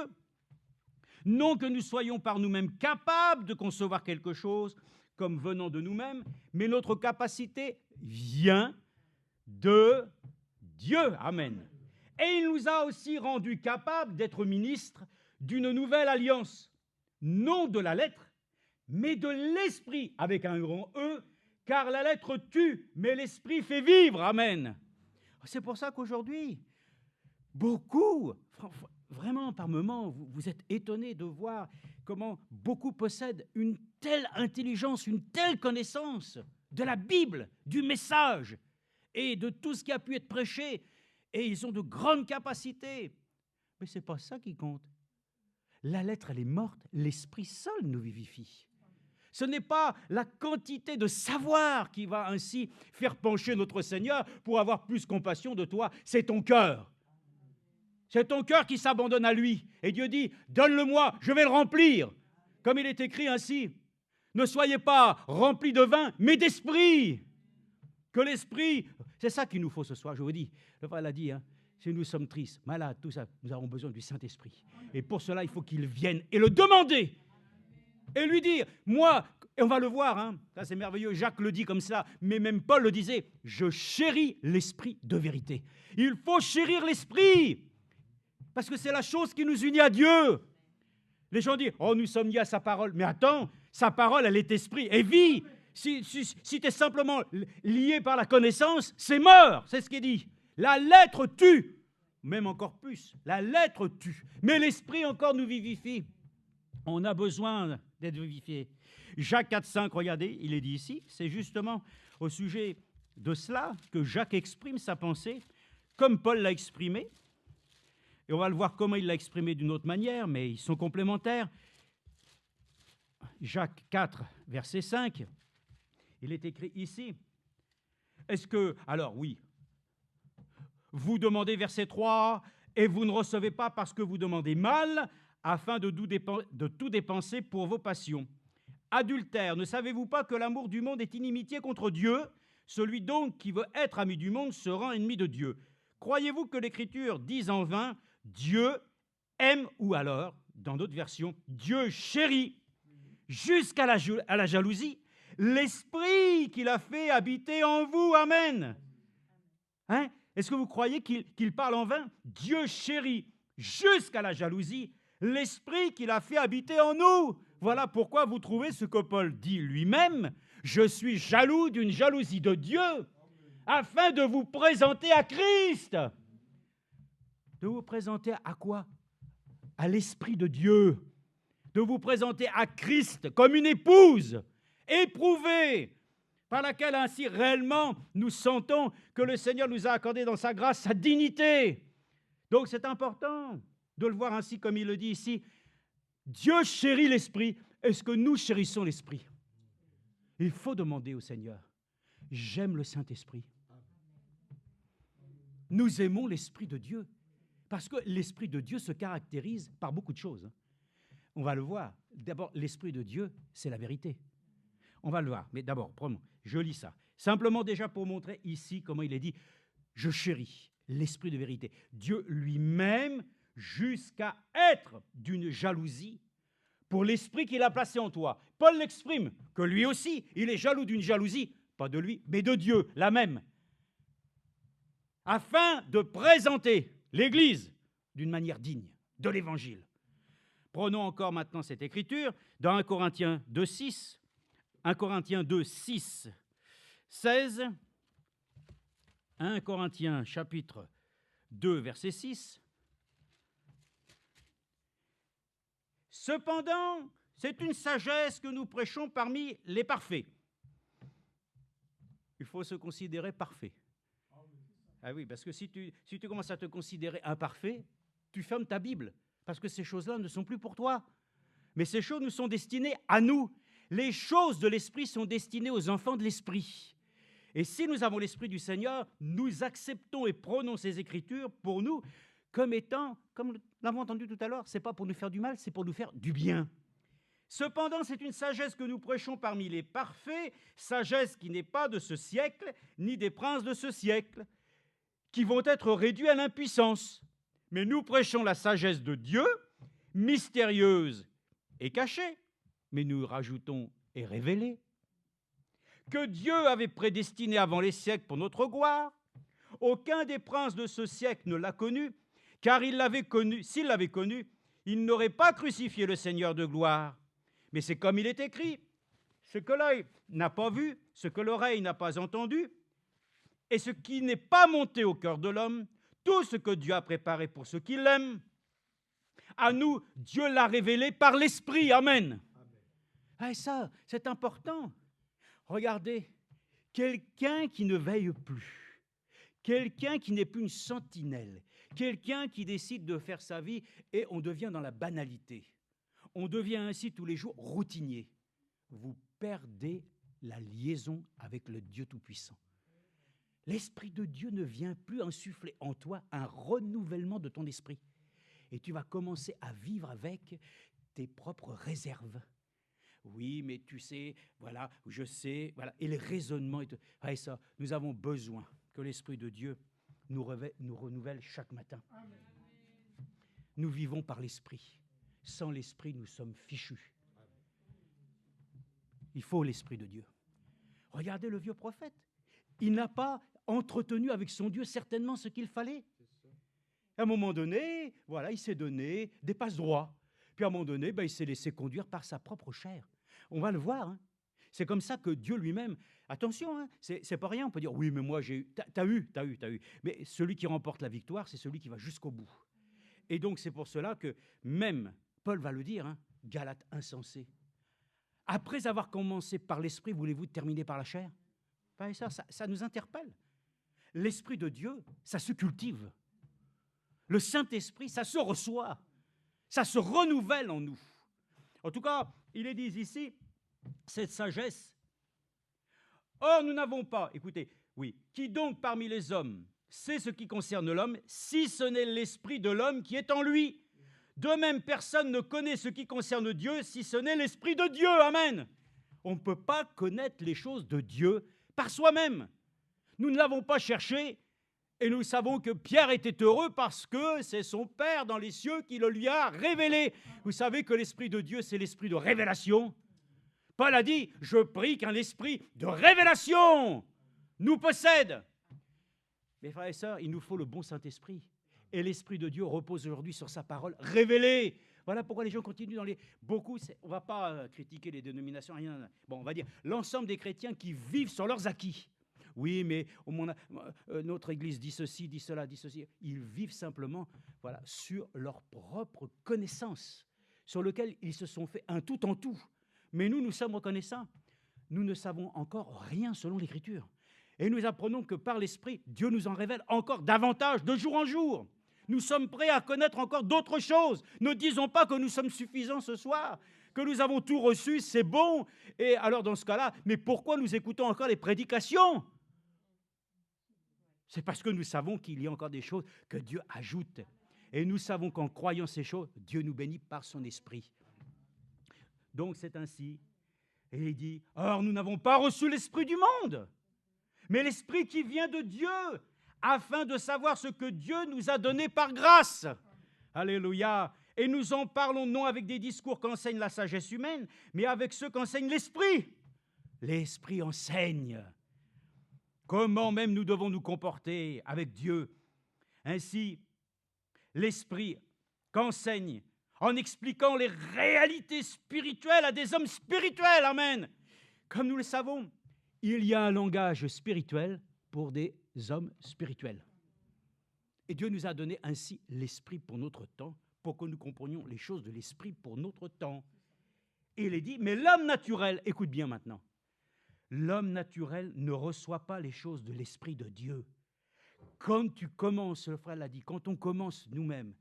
Non que nous soyons par nous-mêmes capables de concevoir quelque chose comme venant de nous-mêmes, mais notre capacité vient de Dieu. Amen. Et il nous a aussi rendus capables d'être ministres d'une nouvelle alliance, non de la lettre, mais de l'esprit, avec un grand E, car la lettre tue, mais l'esprit fait vivre. Amen. C'est pour ça qu'aujourd'hui, beaucoup, vraiment par moments, vous êtes étonnés de voir comment beaucoup possèdent une telle intelligence, une telle connaissance de la Bible, du message et de tout ce qui a pu être prêché. Et ils ont de grandes capacités. Mais ce n'est pas ça qui compte. La lettre, elle est morte. L'esprit seul nous vivifie. Ce n'est pas la quantité de savoir qui va ainsi faire pencher notre Seigneur pour avoir plus compassion de toi. C'est ton cœur. C'est ton cœur qui s'abandonne à lui. Et Dieu dit, donne-le-moi, je vais le remplir. Comme il est écrit ainsi, ne soyez pas remplis de vin, mais d'esprit. Que l'esprit, c'est ça qu'il nous faut ce soir, je vous dis. Le frère l'a dit, hein, si nous sommes tristes, malades, tout ça, nous avons besoin du Saint-Esprit. Et pour cela, il faut qu'il vienne et le demander. Et lui dire, moi, et on va le voir, hein, ça c'est merveilleux, Jacques le dit comme ça, mais même Paul le disait, je chéris l'esprit de vérité. Il faut chérir l'esprit, parce que c'est la chose qui nous unit à Dieu. Les gens disent, oh, nous sommes liés à sa parole. Mais attends, sa parole, elle est esprit et vie. Si tu es simplement lié par la connaissance, c'est mort, c'est ce qui est dit. La lettre tue, même encore plus, la lettre tue, mais l'esprit encore nous vivifie. On a besoin d'être vivifié. Jacques 4, 5, regardez, il est dit ici, c'est justement au sujet de cela que Jacques exprime sa pensée, comme Paul l'a exprimé. Et on va le voir comment il l'a exprimé d'une autre manière, mais ils sont complémentaires. Jacques 4, verset 5, il est écrit ici. Est-ce que, alors oui, vous demandez, verset 3, et vous ne recevez pas parce que vous demandez mal, afin de tout dépenser pour vos passions. Adultère, ne savez-vous pas que l'amour du monde est inimitié contre Dieu? Celui donc qui veut être ami du monde se rend ennemi de Dieu. Croyez-vous que l'Écriture dise en vain, Dieu aime, ou alors, dans d'autres versions, Dieu chérit, jusqu'à la jalousie, l'esprit qu'il a fait habiter en vous. Amen. Hein? Est-ce que vous croyez qu'il parle en vain? Dieu chérit, jusqu'à la jalousie, l'esprit qu'il a fait habiter en nous. Voilà pourquoi vous trouvez ce que Paul dit lui-même. Je suis jaloux d'une jalousie de Dieu, afin de vous présenter à Christ. De vous présenter à quoi? À l'Esprit de Dieu. de vous présenter à Christ comme une épouse éprouvée, par laquelle ainsi réellement nous sentons que le Seigneur nous a accordé dans sa grâce sa dignité. Donc c'est important de le voir ainsi comme il le dit ici. Dieu chérit l'Esprit. Est-ce que nous chérissons l'Esprit? Il faut demander au Seigneur. J'aime le Saint-Esprit. Nous aimons l'Esprit de Dieu. Parce que l'Esprit de Dieu se caractérise par beaucoup de choses. On va le voir. D'abord, l'Esprit de Dieu, c'est la vérité. On va le voir. Mais d'abord, je lis ça. Simplement déjà pour montrer ici comment il est dit, je chéris l'Esprit de vérité. Dieu lui-même, jusqu'à être d'une jalousie pour l'Esprit qu'il a placé en toi. Paul l'exprime, que lui aussi, il est jaloux d'une jalousie, pas de lui, mais de Dieu, la même. Afin de présenter l'Église d'une manière digne de l'Évangile. Prenons encore maintenant cette écriture dans 1 Corinthiens 2, 6. 1 Corinthiens 2, 6, 16. 1 Corinthiens chapitre 2, verset 6. Cependant, c'est une sagesse que nous prêchons parmi les parfaits. Il faut se considérer parfait. Ah oui, parce que si tu commences à te considérer imparfait, tu fermes ta Bible, parce que ces choses-là ne sont plus pour toi. Mais ces choses nous sont destinées à nous. Les choses de l'Esprit sont destinées aux enfants de l'Esprit. Et si nous avons l'Esprit du Seigneur, nous acceptons et prenons ces Écritures pour nous comme étant, comme nous l'avons entendu tout à l'heure, ce n'est pas pour nous faire du mal, c'est pour nous faire du bien. Cependant, c'est une sagesse que nous prêchons parmi les parfaits, sagesse qui n'est pas de ce siècle, ni des princes de ce siècle, qui vont être réduits à l'impuissance. Mais nous prêchons la sagesse de Dieu, mystérieuse et cachée, mais nous rajoutons et révélée, que Dieu avait prédestiné avant les siècles pour notre gloire. Aucun des princes de ce siècle ne l'a connu, car il l'avait connu, s'il l'avait connu, il n'aurait pas crucifié le Seigneur de gloire. Mais c'est comme il est écrit, ce que l'œil n'a pas vu, ce que l'oreille n'a pas entendu, et ce qui n'est pas monté au cœur de l'homme, tout ce que Dieu a préparé pour ceux qui l'aiment, à nous, Dieu l'a révélé par l'Esprit. Amen. Et ça, c'est important. Regardez, quelqu'un qui ne veille plus, quelqu'un qui n'est plus une sentinelle, quelqu'un qui décide de faire sa vie et on devient dans la banalité. On devient ainsi tous les jours routinier. Vous perdez la liaison avec le Dieu Tout-Puissant. L'Esprit de Dieu ne vient plus insuffler en toi un renouvellement de ton esprit. Et tu vas commencer à vivre avec tes propres réserves. Oui, mais tu sais, voilà, je sais, voilà. Et les raisonnements, et ça, nous avons besoin que l'Esprit de Dieu nous renouvelle chaque matin. Amen. Nous vivons par l'Esprit. Sans l'Esprit, nous sommes fichus. Il faut l'Esprit de Dieu. Regardez le vieux prophète. Il n'a pas entretenu avec son Dieu certainement ce qu'il fallait. À un moment donné, voilà, il s'est donné des passe-droits. Puis à un moment donné, il s'est laissé conduire par sa propre chair. On va le voir. Hein. C'est comme ça que Dieu lui-même... Attention, hein, c'est pas rien. On peut dire, oui, mais moi j'ai eu... T'as eu. Mais celui qui remporte la victoire, c'est celui qui va jusqu'au bout. Et donc c'est pour cela que même, Paul va le dire, hein, Galates insensés. Après avoir commencé par l'esprit, voulez-vous terminer par la chair? Ça nous interpelle. L'Esprit de Dieu, ça se cultive. Le Saint-Esprit, ça se reçoit. Ça se renouvelle en nous. En tout cas, il est dit ici, cette sagesse. Or, nous n'avons pas, écoutez, oui, qui donc parmi les hommes sait ce qui concerne l'homme, si ce n'est l'Esprit de l'homme qui est en lui? De même, personne ne connaît ce qui concerne Dieu, si ce n'est l'Esprit de Dieu. Amen. On ne peut pas connaître les choses de Dieu par soi-même. Nous ne l'avons pas cherché et nous savons que Pierre était heureux parce que c'est son Père dans les cieux qui le lui a révélé. Vous savez que l'Esprit de Dieu, c'est l'Esprit de révélation. Paul a dit, je prie qu'un esprit de révélation nous possède. Mes frères et sœurs, il nous faut le bon Saint-Esprit. Et l'Esprit de Dieu repose aujourd'hui sur sa parole révélée. Voilà pourquoi les gens continuent dans les... Beaucoup, on ne va pas critiquer les dénominations, rien. Bon, on va dire l'ensemble des chrétiens qui vivent sur leurs acquis. Oui, mais notre Église dit ceci, dit cela, dit ceci. Ils vivent simplement, voilà, sur leur propre connaissance, sur lequel ils se sont fait un tout en tout. Mais nous sommes reconnaissants. Nous ne savons encore rien selon l'Écriture. Et nous apprenons que par l'Esprit, Dieu nous en révèle encore davantage de jour en jour. Nous sommes prêts à connaître encore d'autres choses. Ne disons pas que nous sommes suffisants ce soir, que nous avons tout reçu, c'est bon. Et alors dans ce cas-là, mais pourquoi nous écoutons encore les prédications? C'est parce que nous savons qu'il y a encore des choses que Dieu ajoute. Et nous savons qu'en croyant ces choses, Dieu nous bénit par son esprit. Donc c'est ainsi. Et il dit, or nous n'avons pas reçu l'esprit du monde, mais l'esprit qui vient de Dieu, afin de savoir ce que Dieu nous a donné par grâce. Alléluia. Et nous en parlons non avec des discours qu'enseigne la sagesse humaine, mais avec ceux qu'enseigne l'esprit. L'esprit enseigne. Comment même nous devons nous comporter avec Dieu. Ainsi, l'esprit qu'enseigne en expliquant les réalités spirituelles à des hommes spirituels. Amen. Comme nous le savons, il y a un langage spirituel pour des hommes spirituels. Et Dieu nous a donné ainsi l'esprit pour notre temps, pour que nous comprenions les choses de l'esprit pour notre temps. Et il est dit, mais l'homme naturel, écoute bien maintenant, l'homme naturel ne reçoit pas les choses de l'esprit de Dieu. Quand tu commences, le frère l'a dit, quand on commence nous-mêmes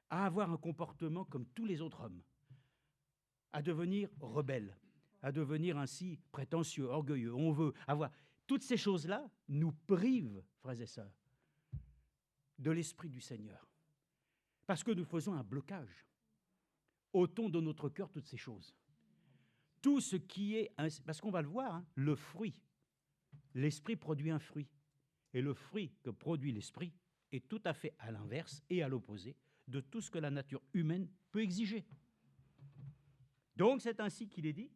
à avoir un comportement comme tous les autres hommes, à devenir rebelles, à devenir ainsi prétentieux, orgueilleux, on veut avoir... Toutes ces choses-là nous privent, frères et sœurs, de l'esprit du Seigneur. Parce que nous faisons un blocage. Ôtons de notre cœur toutes ces choses. Tout ce qui est... Parce qu'on va le voir, hein, le fruit. L'esprit produit un fruit. Et le fruit que produit l'esprit est tout à fait à l'inverse et à l'opposé de tout ce que la nature humaine peut exiger. Donc c'est ainsi qu'il est dit.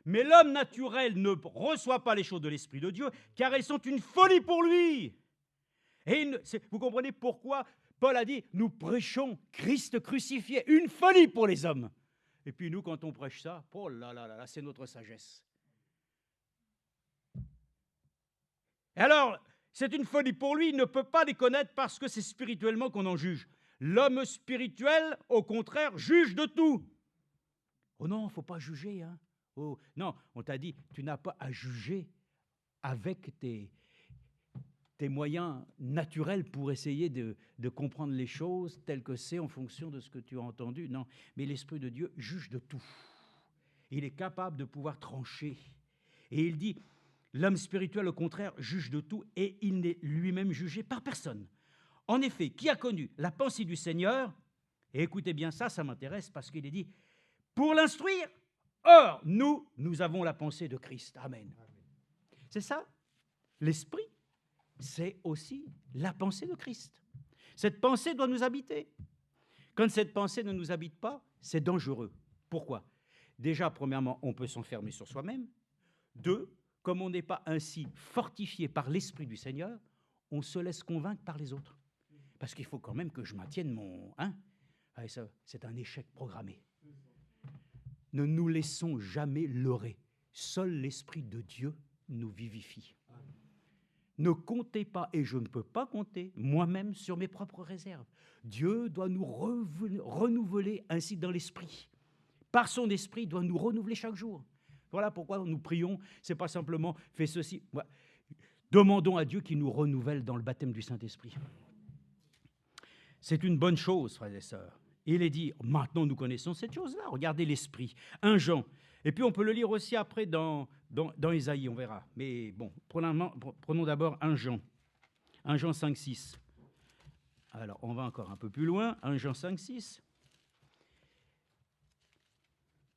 Mais l'homme naturel ne reçoit pas les choses de l'Esprit de Dieu, car elles sont une folie pour lui. Et vous comprenez pourquoi Paul a dit, nous prêchons Christ crucifié, une folie pour les hommes. Et puis nous, quand on prêche ça, oh là là là, c'est notre sagesse. Et alors, c'est une folie pour lui, il ne peut pas les connaître parce que c'est spirituellement qu'on en juge. L'homme spirituel, au contraire, juge de tout. Oh non, il ne faut pas juger, hein. Oh, non, on t'a dit, tu n'as pas à juger avec tes moyens naturels pour essayer de comprendre les choses telles que c'est en fonction de ce que tu as entendu. Non, mais l'Esprit de Dieu juge de tout. Il est capable de pouvoir trancher. Et il dit, l'homme spirituel, au contraire, juge de tout et il n'est lui-même jugé par personne. En effet, qui a connu la pensée du Seigneur? Et écoutez bien ça, ça m'intéresse parce qu'il est dit, pour l'instruire, or, nous avons la pensée de Christ. Amen. C'est ça. L'esprit, c'est aussi la pensée de Christ. Cette pensée doit nous habiter. Quand cette pensée ne nous habite pas, c'est dangereux. Pourquoi? Déjà, premièrement, on peut s'enfermer sur soi-même. Deux, comme on n'est pas ainsi fortifié par l'Esprit du Seigneur, on se laisse convaincre par les autres. Parce qu'il faut quand même que je maintienne mon... Ah, ça, c'est un échec programmé. Ne nous laissons jamais leurrer. Seul l'Esprit de Dieu nous vivifie. Ne comptez pas, et je ne peux pas compter moi-même sur mes propres réserves. Dieu doit nous renouveler ainsi dans l'Esprit. Par son Esprit, il doit nous renouveler chaque jour. Voilà pourquoi nous prions, ce n'est pas simplement « fais ceci ». Demandons à Dieu qu'il nous renouvelle dans le baptême du Saint-Esprit. C'est une bonne chose, frères et sœurs. Il est dit, maintenant nous connaissons cette chose-là, regardez l'Esprit. 1 Jean, et puis on peut le lire aussi après dans Ésaïe, on verra. Mais bon, prenons d'abord 1 Jean. 1 Jean 5, 6. Alors, on va encore un peu plus loin. 1 Jean 5, 6.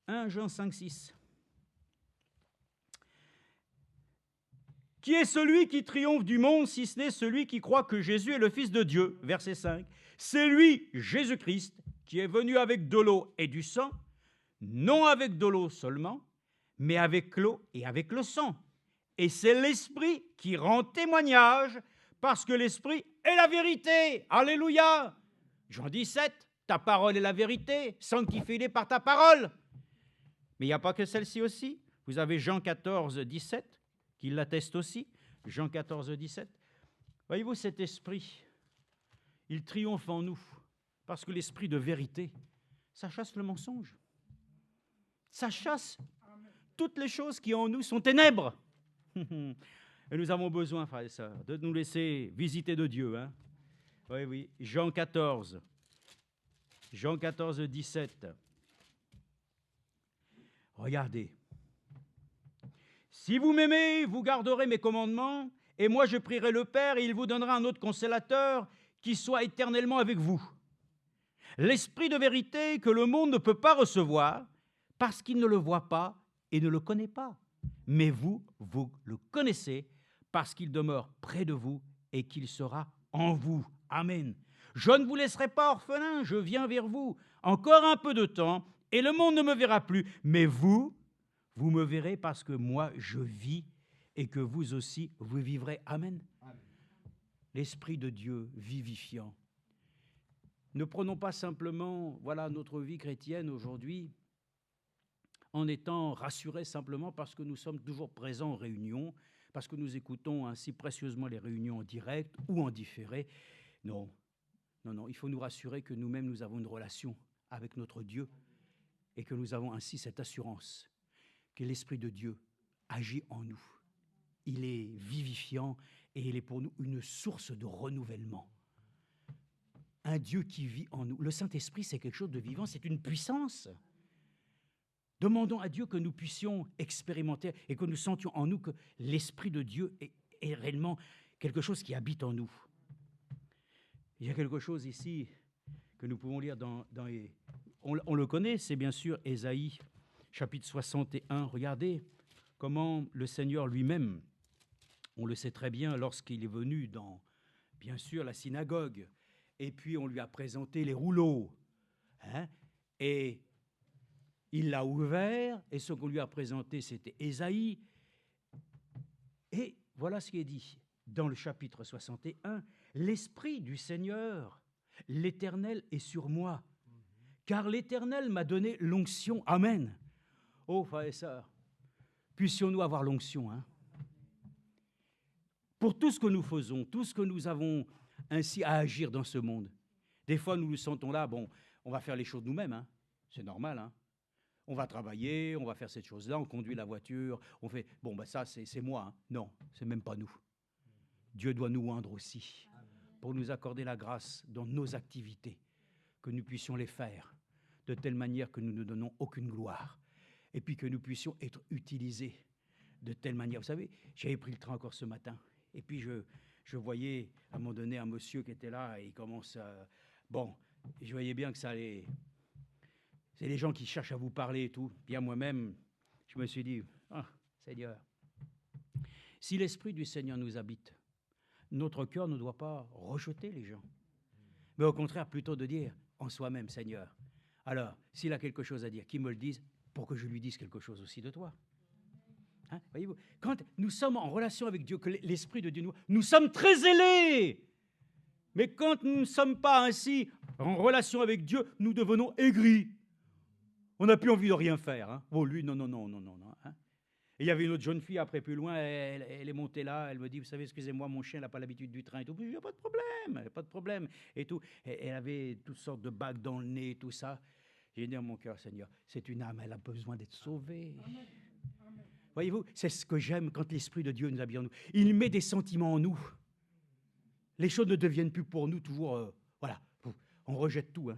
1 Jean 5, 6. Qui est celui qui triomphe du monde, si ce n'est celui qui croit que Jésus est le Fils de Dieu? Verset 5. C'est lui, Jésus-Christ, qui est venu avec de l'eau et du sang, non avec de l'eau seulement, mais avec l'eau et avec le sang. Et c'est l'Esprit qui rend témoignage, parce que l'Esprit est la vérité. Alléluia. Jean 17, ta parole est la vérité, sanctifie-les par ta parole. Mais il n'y a pas que celle-ci aussi. Vous avez Jean 14, 17, qui l'atteste aussi. Jean 14, 17. Voyez-vous, cet Esprit, il triomphe en nous, parce que l'Esprit de vérité, ça chasse le mensonge. Ça chasse toutes les choses qui en nous sont ténèbres. Et nous avons besoin, frères et sœurs, de nous laisser visiter de Dieu. Hein? Oui, oui. Jean 14, 17. Regardez. Si vous m'aimez, vous garderez mes commandements, et moi je prierai le Père, et il vous donnera un autre consolateur qui soit éternellement avec vous. L'Esprit de vérité que le monde ne peut pas recevoir, parce qu'il ne le voit pas et ne le connaît pas. Mais vous le connaissez, parce qu'il demeure près de vous et qu'il sera en vous. Amen. Je ne vous laisserai pas orphelin, je viens vers vous. Encore un peu de temps, et le monde ne me verra plus. Mais vous me verrez parce que moi, je vis et que vous aussi, vous vivrez. Amen. Amen. L'Esprit de Dieu vivifiant. Ne prenons pas simplement, notre vie chrétienne aujourd'hui en étant rassurés simplement parce que nous sommes toujours présents en réunion, parce que nous écoutons ainsi précieusement les réunions en direct ou en différé. Non, il faut nous rassurer que nous-mêmes, nous avons une relation avec notre Dieu et que nous avons ainsi cette assurance que l'Esprit de Dieu agit en nous. Il est vivifiant et il est pour nous une source de renouvellement. Un Dieu qui vit en nous. Le Saint-Esprit, c'est quelque chose de vivant, c'est une puissance. Demandons à Dieu que nous puissions expérimenter et que nous sentions en nous que l'Esprit de Dieu est réellement quelque chose qui habite en nous. Il y a quelque chose ici que nous pouvons lire on le connaît, c'est bien sûr Ésaïe, chapitre 61. Regardez comment le Seigneur lui-même, on le sait très bien, lorsqu'il est venu dans, bien sûr, la synagogue, et puis on lui a présenté les rouleaux, et il l'a ouvert, et ce qu'on lui a présenté, c'était Ésaïe. Et voilà ce qui est dit dans le chapitre 61. « L'Esprit du Seigneur, l'Éternel est sur moi, car l'Éternel m'a donné l'onction. » Amen. Oh, frères et sœurs, puissions-nous avoir l'onction, pour tout ce que nous faisons, tout ce que nous avons ainsi à agir dans ce monde. Des fois, nous nous sentons là, on va faire les choses nous-mêmes, c'est normal, On va travailler, on va faire cette chose-là, on conduit la voiture, on fait, ça c'est moi. Non, c'est même pas nous. Dieu doit nous oindre aussi pour nous accorder la grâce dans nos activités, que nous puissions les faire de telle manière que nous ne donnons aucune gloire et puis que nous puissions être utilisés de telle manière. Vous savez, j'avais pris le train encore ce matin et puis je voyais à un moment donné un monsieur qui était là et il commence à... je voyais bien que ça allait... C'est les gens qui cherchent à vous parler et tout. Bien moi-même, je me suis dit, Seigneur, si l'Esprit du Seigneur nous habite, notre cœur ne doit pas rejeter les gens, mais au contraire plutôt de dire en soi-même, Seigneur, alors, s'il a quelque chose à dire, qu'il me le dise pour que je lui dise quelque chose aussi de toi. Voyez-vous, quand nous sommes en relation avec Dieu, que l'Esprit de Dieu nous sommes très zélés. Mais quand nous ne sommes pas ainsi en relation avec Dieu, nous devenons aigris. On n'a plus envie de rien faire. Lui, non. Et il y avait une autre jeune fille, après, plus loin, elle est montée là, elle me dit, vous savez, excusez-moi, mon chien n'a pas l'habitude du train et tout. Il n'y a pas de problème, et tout. Et elle avait toutes sortes de bagues dans le nez et tout ça. J'ai dit à mon cœur, Seigneur, c'est une âme, elle a besoin d'être sauvée. Amen. Voyez-vous, c'est ce que j'aime quand l'Esprit de Dieu nous habille en nous. Il met des sentiments en nous. Les choses ne deviennent plus pour nous toujours, on rejette tout.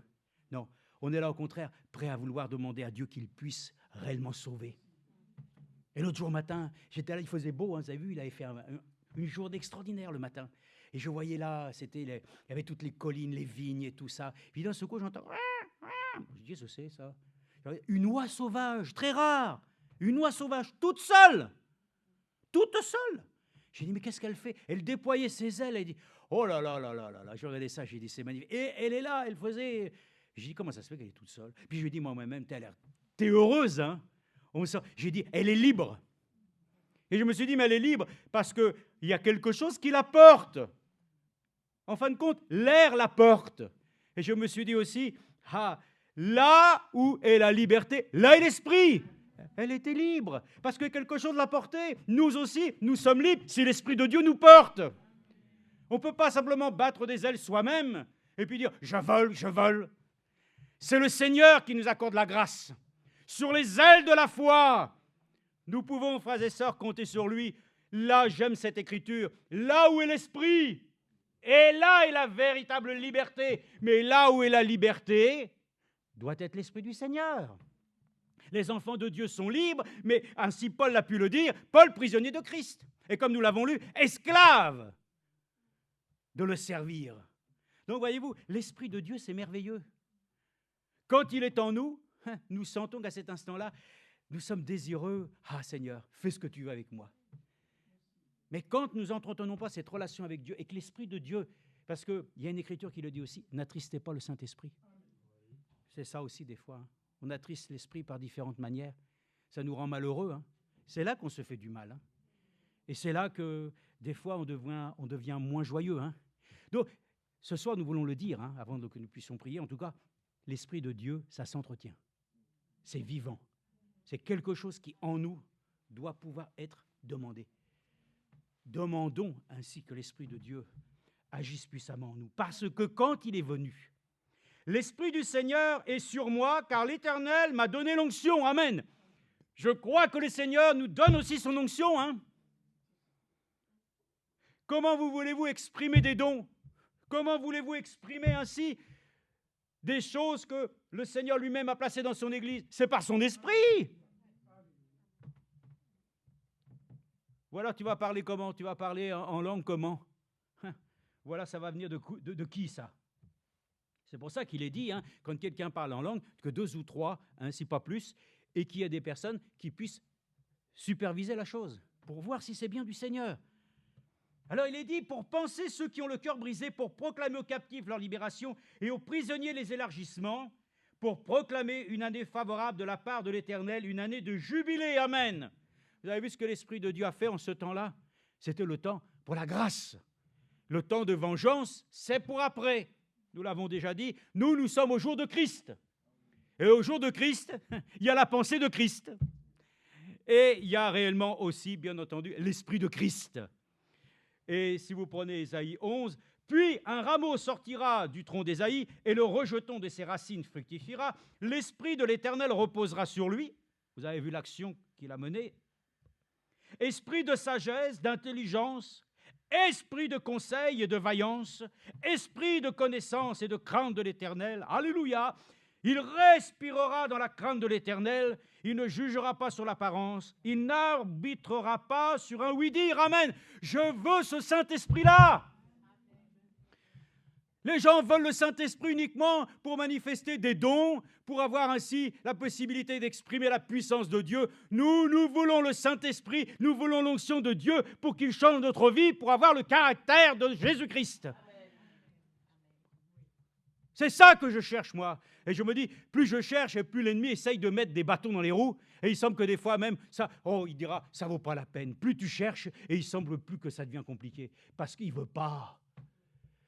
Non, on est là au contraire, prêt à vouloir demander à Dieu qu'il puisse réellement sauver. Et l'autre jour matin, j'étais là, il faisait beau, vous avez vu, il avait fait une journée extraordinaire le matin. Et je voyais là, il y avait toutes les collines, les vignes et tout ça. Puis d'un seul coup, j'entends... Je dis, ce c'est ça. Une oie sauvage, très rare. Une oie sauvage, toute seule. J'ai dit, mais qu'est-ce qu'elle fait? Elle déployait ses ailes, elle dit, oh là là là là là là. Je regardais ça, j'ai dit, c'est magnifique. Et elle est là, elle faisait... J'ai dit, comment ça se fait qu'elle est toute seule? Puis je lui ai dit, moi-même, t'es heureuse, J'ai dit, elle est libre. Et je me suis dit, mais elle est libre parce qu'il y a quelque chose qui la porte. En fin de compte, l'air la porte. Et je me suis dit aussi, là où est la liberté, là est l'esprit. Elle était libre parce que quelque chose la portait. Nous aussi, nous sommes libres si l'Esprit de Dieu nous porte. On ne peut pas simplement battre des ailes soi-même et puis dire, je vole. C'est le Seigneur qui nous accorde la grâce. Sur les ailes de la foi, nous pouvons, frères et sœurs, compter sur lui. Là, j'aime cette écriture, là où est l'esprit, et là est la véritable liberté. Mais là où est la liberté, doit être l'esprit du Seigneur. Les enfants de Dieu sont libres, mais ainsi Paul l'a pu le dire, Paul, prisonnier de Christ. Et comme nous l'avons lu, esclave de le servir. Donc voyez-vous, l'esprit de Dieu, c'est merveilleux. Quand il est en nous, nous sentons qu'à cet instant-là, nous sommes désireux. Ah Seigneur, fais ce que tu veux avec moi. Mais quand nous n'entretenons pas cette relation avec Dieu et que l'Esprit de Dieu, parce qu'il y a une écriture qui le dit aussi, n'attristez pas le Saint-Esprit. C'est ça aussi des fois. On attriste l'Esprit par différentes manières. Ça nous rend malheureux. C'est là qu'on se fait du mal. Et c'est là que des fois on devient moins joyeux. Donc ce soir nous voulons le dire, avant que nous puissions prier. En tout cas, l'Esprit de Dieu, ça s'entretient. C'est vivant. C'est quelque chose qui en nous doit pouvoir être demandé. Demandons ainsi que l'Esprit de Dieu agisse puissamment en nous. Parce que quand il est venu, l'Esprit du Seigneur est sur moi, car l'Éternel m'a donné l'onction. Amen. Je crois que le Seigneur nous donne aussi son onction. Comment vous voulez-vous exprimer des dons? Comment voulez-vous exprimer ainsi des choses que le Seigneur lui-même a placées dans son Église? C'est par son Esprit. Voilà, tu vas parler comment? Tu vas parler en langue comment? Voilà, ça va venir de qui ça? C'est pour ça qu'il est dit, quand quelqu'un parle en langue, que 2 ou 3, si pas plus, et qu'il y a des personnes qui puissent superviser la chose, pour voir si c'est bien du Seigneur. Alors il est dit, pour panser ceux qui ont le cœur brisé, pour proclamer aux captifs leur libération et aux prisonniers les élargissements, pour proclamer une année favorable de la part de l'Éternel, une année de jubilé. Amen. Vous avez vu ce que l'Esprit de Dieu a fait en ce temps-là? C'était le temps pour la grâce. Le temps de vengeance, c'est pour après. Nous l'avons déjà dit, nous sommes au jour de Christ. Et au jour de Christ, il y a la pensée de Christ. Et il y a réellement aussi, bien entendu, l'Esprit de Christ. Et si vous prenez Ésaïe 11, « Puis un rameau sortira du tronc d'Ésaïe, et le rejeton de ses racines fructifiera. L'Esprit de l'Éternel reposera sur lui. » Vous avez vu l'action qu'il a menée. « Esprit de sagesse, d'intelligence, esprit de conseil et de vaillance, esprit de connaissance et de crainte de l'Éternel. » Alléluia. Il respirera dans la crainte de l'Éternel. Il ne jugera pas sur l'apparence. Il n'arbitrera pas sur un oui-dire. Amen. Je veux ce Saint-Esprit-là. Les gens veulent le Saint-Esprit uniquement pour manifester des dons, pour avoir ainsi la possibilité d'exprimer la puissance de Dieu. Nous voulons le Saint-Esprit, nous voulons l'onction de Dieu pour qu'il change notre vie, pour avoir le caractère de Jésus-Christ. C'est ça que je cherche, moi. Et je me dis, plus je cherche, et plus l'ennemi essaye de mettre des bâtons dans les roues. Et il semble que des fois même, il dira, ça ne vaut pas la peine. Plus tu cherches, et il semble plus que ça devient compliqué. Parce qu'il ne veut pas.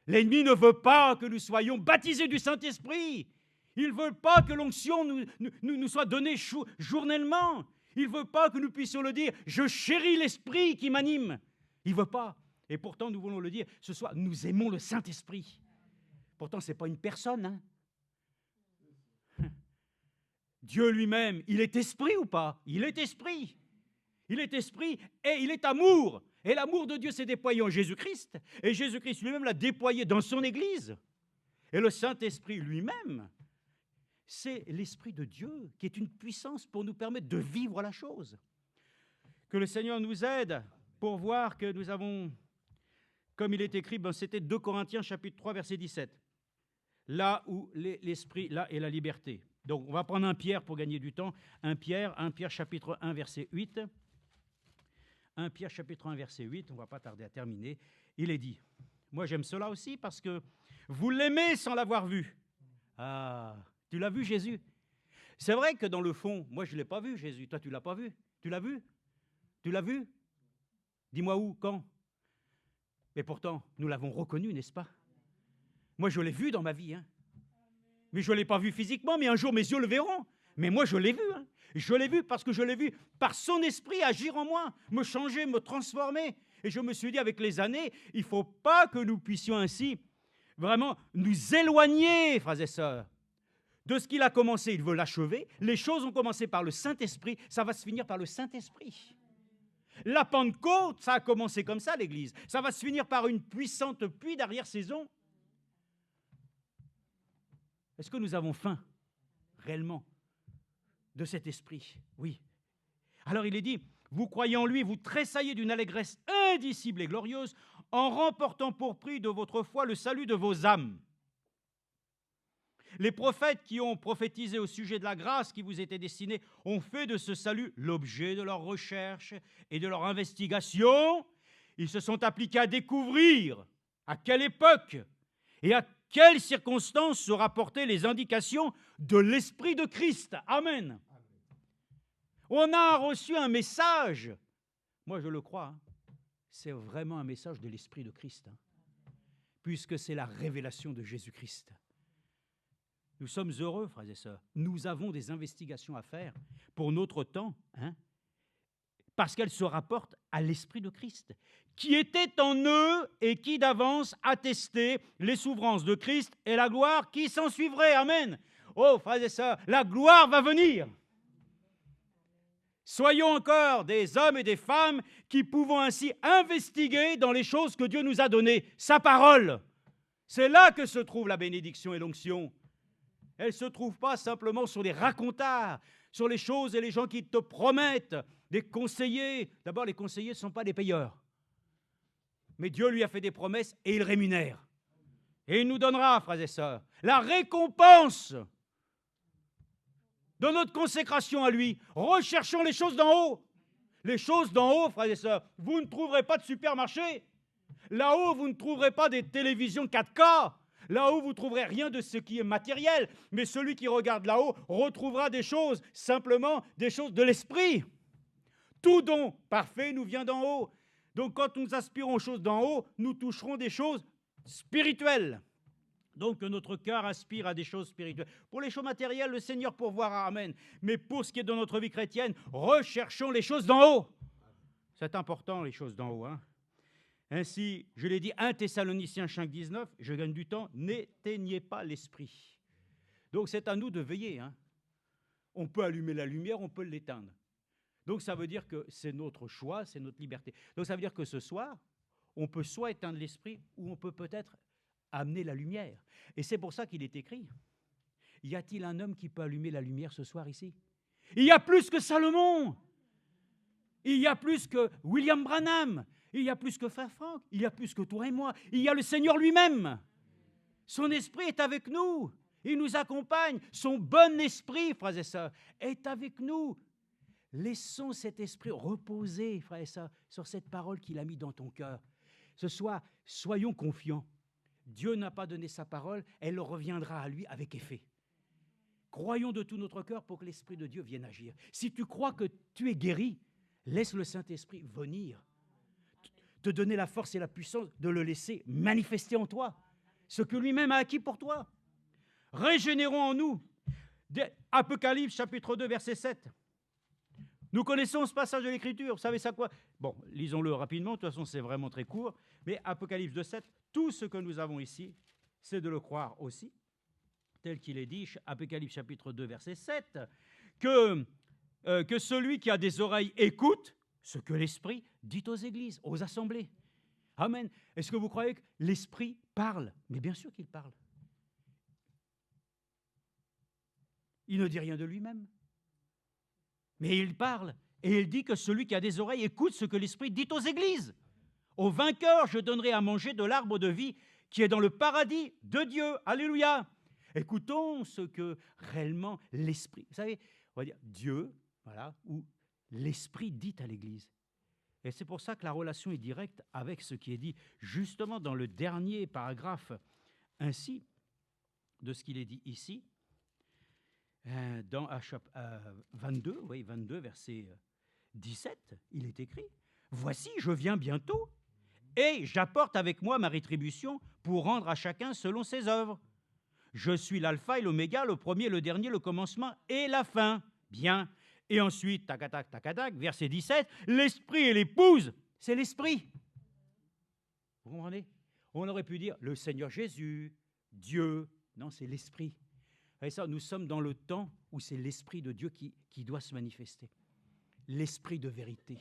L'ennemi ne veut pas que nous soyons baptisés du Saint-Esprit. Il ne veut pas que l'onction nous soit donnée journellement. Il ne veut pas que nous puissions le dire, je chéris l'Esprit qui m'anime. Il ne veut pas. Et pourtant, nous voulons le dire, ce soir, nous aimons le Saint-Esprit. Pourtant, ce n'est pas une personne. Dieu lui-même, il est esprit ou pas? Il est esprit. Il est esprit et il est amour. Et l'amour de Dieu s'est déployé en Jésus-Christ. Et Jésus-Christ lui-même l'a déployé dans son Église. Et le Saint-Esprit lui-même, c'est l'Esprit de Dieu qui est une puissance pour nous permettre de vivre la chose. Que le Seigneur nous aide pour voir que nous avons, comme il est écrit, c'était 2 Corinthiens chapitre 3 verset 17. Là où l'Esprit, là est la liberté. Donc on va prendre 1 Pierre pour gagner du temps. 1 Pierre chapitre 1 verset 8. 1 Pierre chapitre 1 verset 8, on ne va pas tarder à terminer. Il est dit, moi j'aime cela aussi parce que vous l'aimez sans l'avoir vu. Ah, tu l'as vu Jésus? C'est vrai que dans le fond, moi je ne l'ai pas vu Jésus, toi tu ne l'as pas vu. Tu l'as vu? Tu l'as vu? Dis-moi où, quand? Mais pourtant, nous l'avons reconnu, n'est-ce pas? Moi je l'ai vu dans ma vie, mais je ne l'ai pas vu physiquement, mais un jour mes yeux le verront. Mais moi je l'ai vu, Je l'ai vu parce que je l'ai vu par son esprit agir en moi, me changer, me transformer. Et je me suis dit avec les années, il ne faut pas que nous puissions ainsi vraiment nous éloigner, frères et sœurs, de ce qu'il a commencé, il veut l'achever. Les choses ont commencé par le Saint-Esprit, ça va se finir par le Saint-Esprit. La Pentecôte, ça a commencé comme ça, l'Église. Ça va se finir par une puissante pluie d'arrière-saison. Est-ce que nous avons faim, réellement, de cet esprit? Oui. Alors il est dit, vous croyez en lui, vous tressaillez d'une allégresse indicible et glorieuse, en remportant pour prix de votre foi le salut de vos âmes. Les prophètes qui ont prophétisé au sujet de la grâce qui vous était destinée ont fait de ce salut l'objet de leur recherche et de leur investigation. Ils se sont appliqués à découvrir à quelle époque et à quelles circonstances se rapportaient les indications de l'Esprit de Christ. Amen. On a reçu un message, moi je le crois, c'est vraiment un message de l'Esprit de Christ, puisque c'est la révélation de Jésus-Christ. Nous sommes heureux, frères et sœurs. Nous avons des investigations à faire pour notre temps, parce qu'elles se rapportent à l'Esprit de Christ, qui était en eux et qui d'avance attestait les souffrances de Christ et la gloire qui s'en suivrait. Amen. Oh, frères et sœurs, la gloire va venir. Soyons encore des hommes et des femmes qui pouvons ainsi investiguer dans les choses que Dieu nous a données, sa parole. C'est là que se trouve la bénédiction et l'onction. Elle ne se trouve pas simplement sur les racontars, sur les choses et les gens qui te promettent, des conseillers. D'abord, les conseillers ne sont pas des payeurs. Mais Dieu lui a fait des promesses et il rémunère. Et il nous donnera, frères et sœurs, la récompense de notre consécration à lui. Recherchons les choses d'en haut. Les choses d'en haut, frères et sœurs, vous ne trouverez pas de supermarché. Là-haut, vous ne trouverez pas des télévisions 4K. Là-haut, vous ne trouverez rien de ce qui est matériel, mais celui qui regarde là-haut retrouvera des choses, simplement des choses de l'esprit. Tout don parfait nous vient d'en haut. Donc quand nous aspirons aux choses d'en haut, nous toucherons des choses spirituelles. Donc que notre cœur aspire à des choses spirituelles. Pour les choses matérielles, le Seigneur pourvoira, amen. Mais pour ce qui est de notre vie chrétienne, recherchons les choses d'en haut. C'est important, les choses d'en haut, Ainsi, je l'ai dit, 1 Thessaloniciens 5, 19, je gagne du temps, n'éteignez pas l'esprit. Donc c'est à nous de veiller. On peut allumer la lumière, on peut l'éteindre. Donc ça veut dire que c'est notre choix, c'est notre liberté. Donc ça veut dire que ce soir, on peut soit éteindre l'esprit, ou on peut peut-être amener la lumière. Et c'est pour ça qu'il est écrit, y a-t-il un homme qui peut allumer la lumière ce soir ici? Il y a plus que Salomon. Il y a plus que William Branham. Il y a plus que Frère Franck, il y a plus que toi et moi, il y a le Seigneur lui-même. Son esprit est avec nous, il nous accompagne, son bon esprit, frères et sœurs, est avec nous. Laissons cet esprit reposer, frères et sœurs, sur cette parole qu'il a mise dans ton cœur. Ce soir, soyons confiants. Dieu n'a pas donné sa parole, elle reviendra à lui avec effet. Croyons de tout notre cœur pour que l'Esprit de Dieu vienne agir. Si tu crois que tu es guéri, laisse le Saint-Esprit venir, te donner la force et la puissance de le laisser manifester en toi, ce que lui-même a acquis pour toi. Régénérons en nous. Apocalypse chapitre 2, verset 7. Nous connaissons ce passage de l'Écriture, vous savez ça quoi? Bon, lisons-le rapidement, de toute façon c'est vraiment très court, mais Apocalypse 2, 7, tout ce que nous avons ici, c'est de le croire aussi, tel qu'il est dit, Apocalypse chapitre 2, verset 7, que celui qui a des oreilles écoute ce que l'Esprit dit aux églises, aux assemblées. Amen. Est-ce que vous croyez que l'Esprit parle? Mais bien sûr qu'il parle. Il ne dit rien de lui-même. Mais il parle. Et il dit que celui qui a des oreilles écoute ce que l'Esprit dit aux églises. Au vainqueur, je donnerai à manger de l'arbre de vie qui est dans le paradis de Dieu. Alléluia. Écoutons ce que réellement l'Esprit, vous savez, on va dire Dieu, voilà, ou l'Esprit dit à l'Église. Et c'est pour ça que la relation est directe avec ce qui est dit justement dans le dernier paragraphe ainsi de ce qu'il est dit ici, dans 22, oui, 22, verset 17, il est écrit « Voici, je viens bientôt, et j'apporte avec moi ma rétribution pour rendre à chacun selon ses œuvres. Je suis l'alpha et l'oméga, le premier, le dernier, le commencement et la fin. Bien. Et ensuite, tac, verset 17, l'esprit et l'épouse, c'est l'esprit. Vous comprenez? On aurait pu dire le Seigneur Jésus, Dieu. Non, c'est l'esprit. Et ça, nous sommes dans le temps où c'est l'Esprit de Dieu qui doit se manifester. L'Esprit de vérité.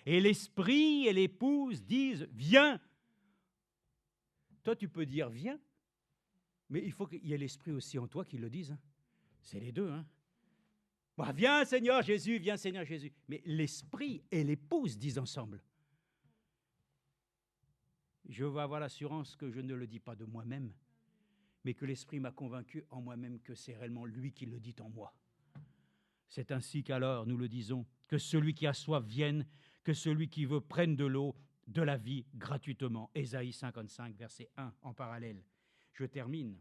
Et l'Esprit et l'épouse disent, viens. Toi, tu peux dire, viens, mais il faut qu'il y ait l'Esprit aussi en toi qui le dise. Hein. C'est les deux. Hein. Bah, viens, Seigneur Jésus, viens, Seigneur Jésus. Mais l'Esprit et l'épouse disent ensemble. Je veux avoir l'assurance que je ne le dis pas de moi-même, mais que l'Esprit m'a convaincu en moi-même que c'est réellement lui qui le dit en moi. C'est ainsi qu'alors, nous le disons, que celui qui a soif vienne, que celui qui veut prenne de l'eau, de la vie, gratuitement. Ésaïe 55, verset 1, en parallèle. Je termine.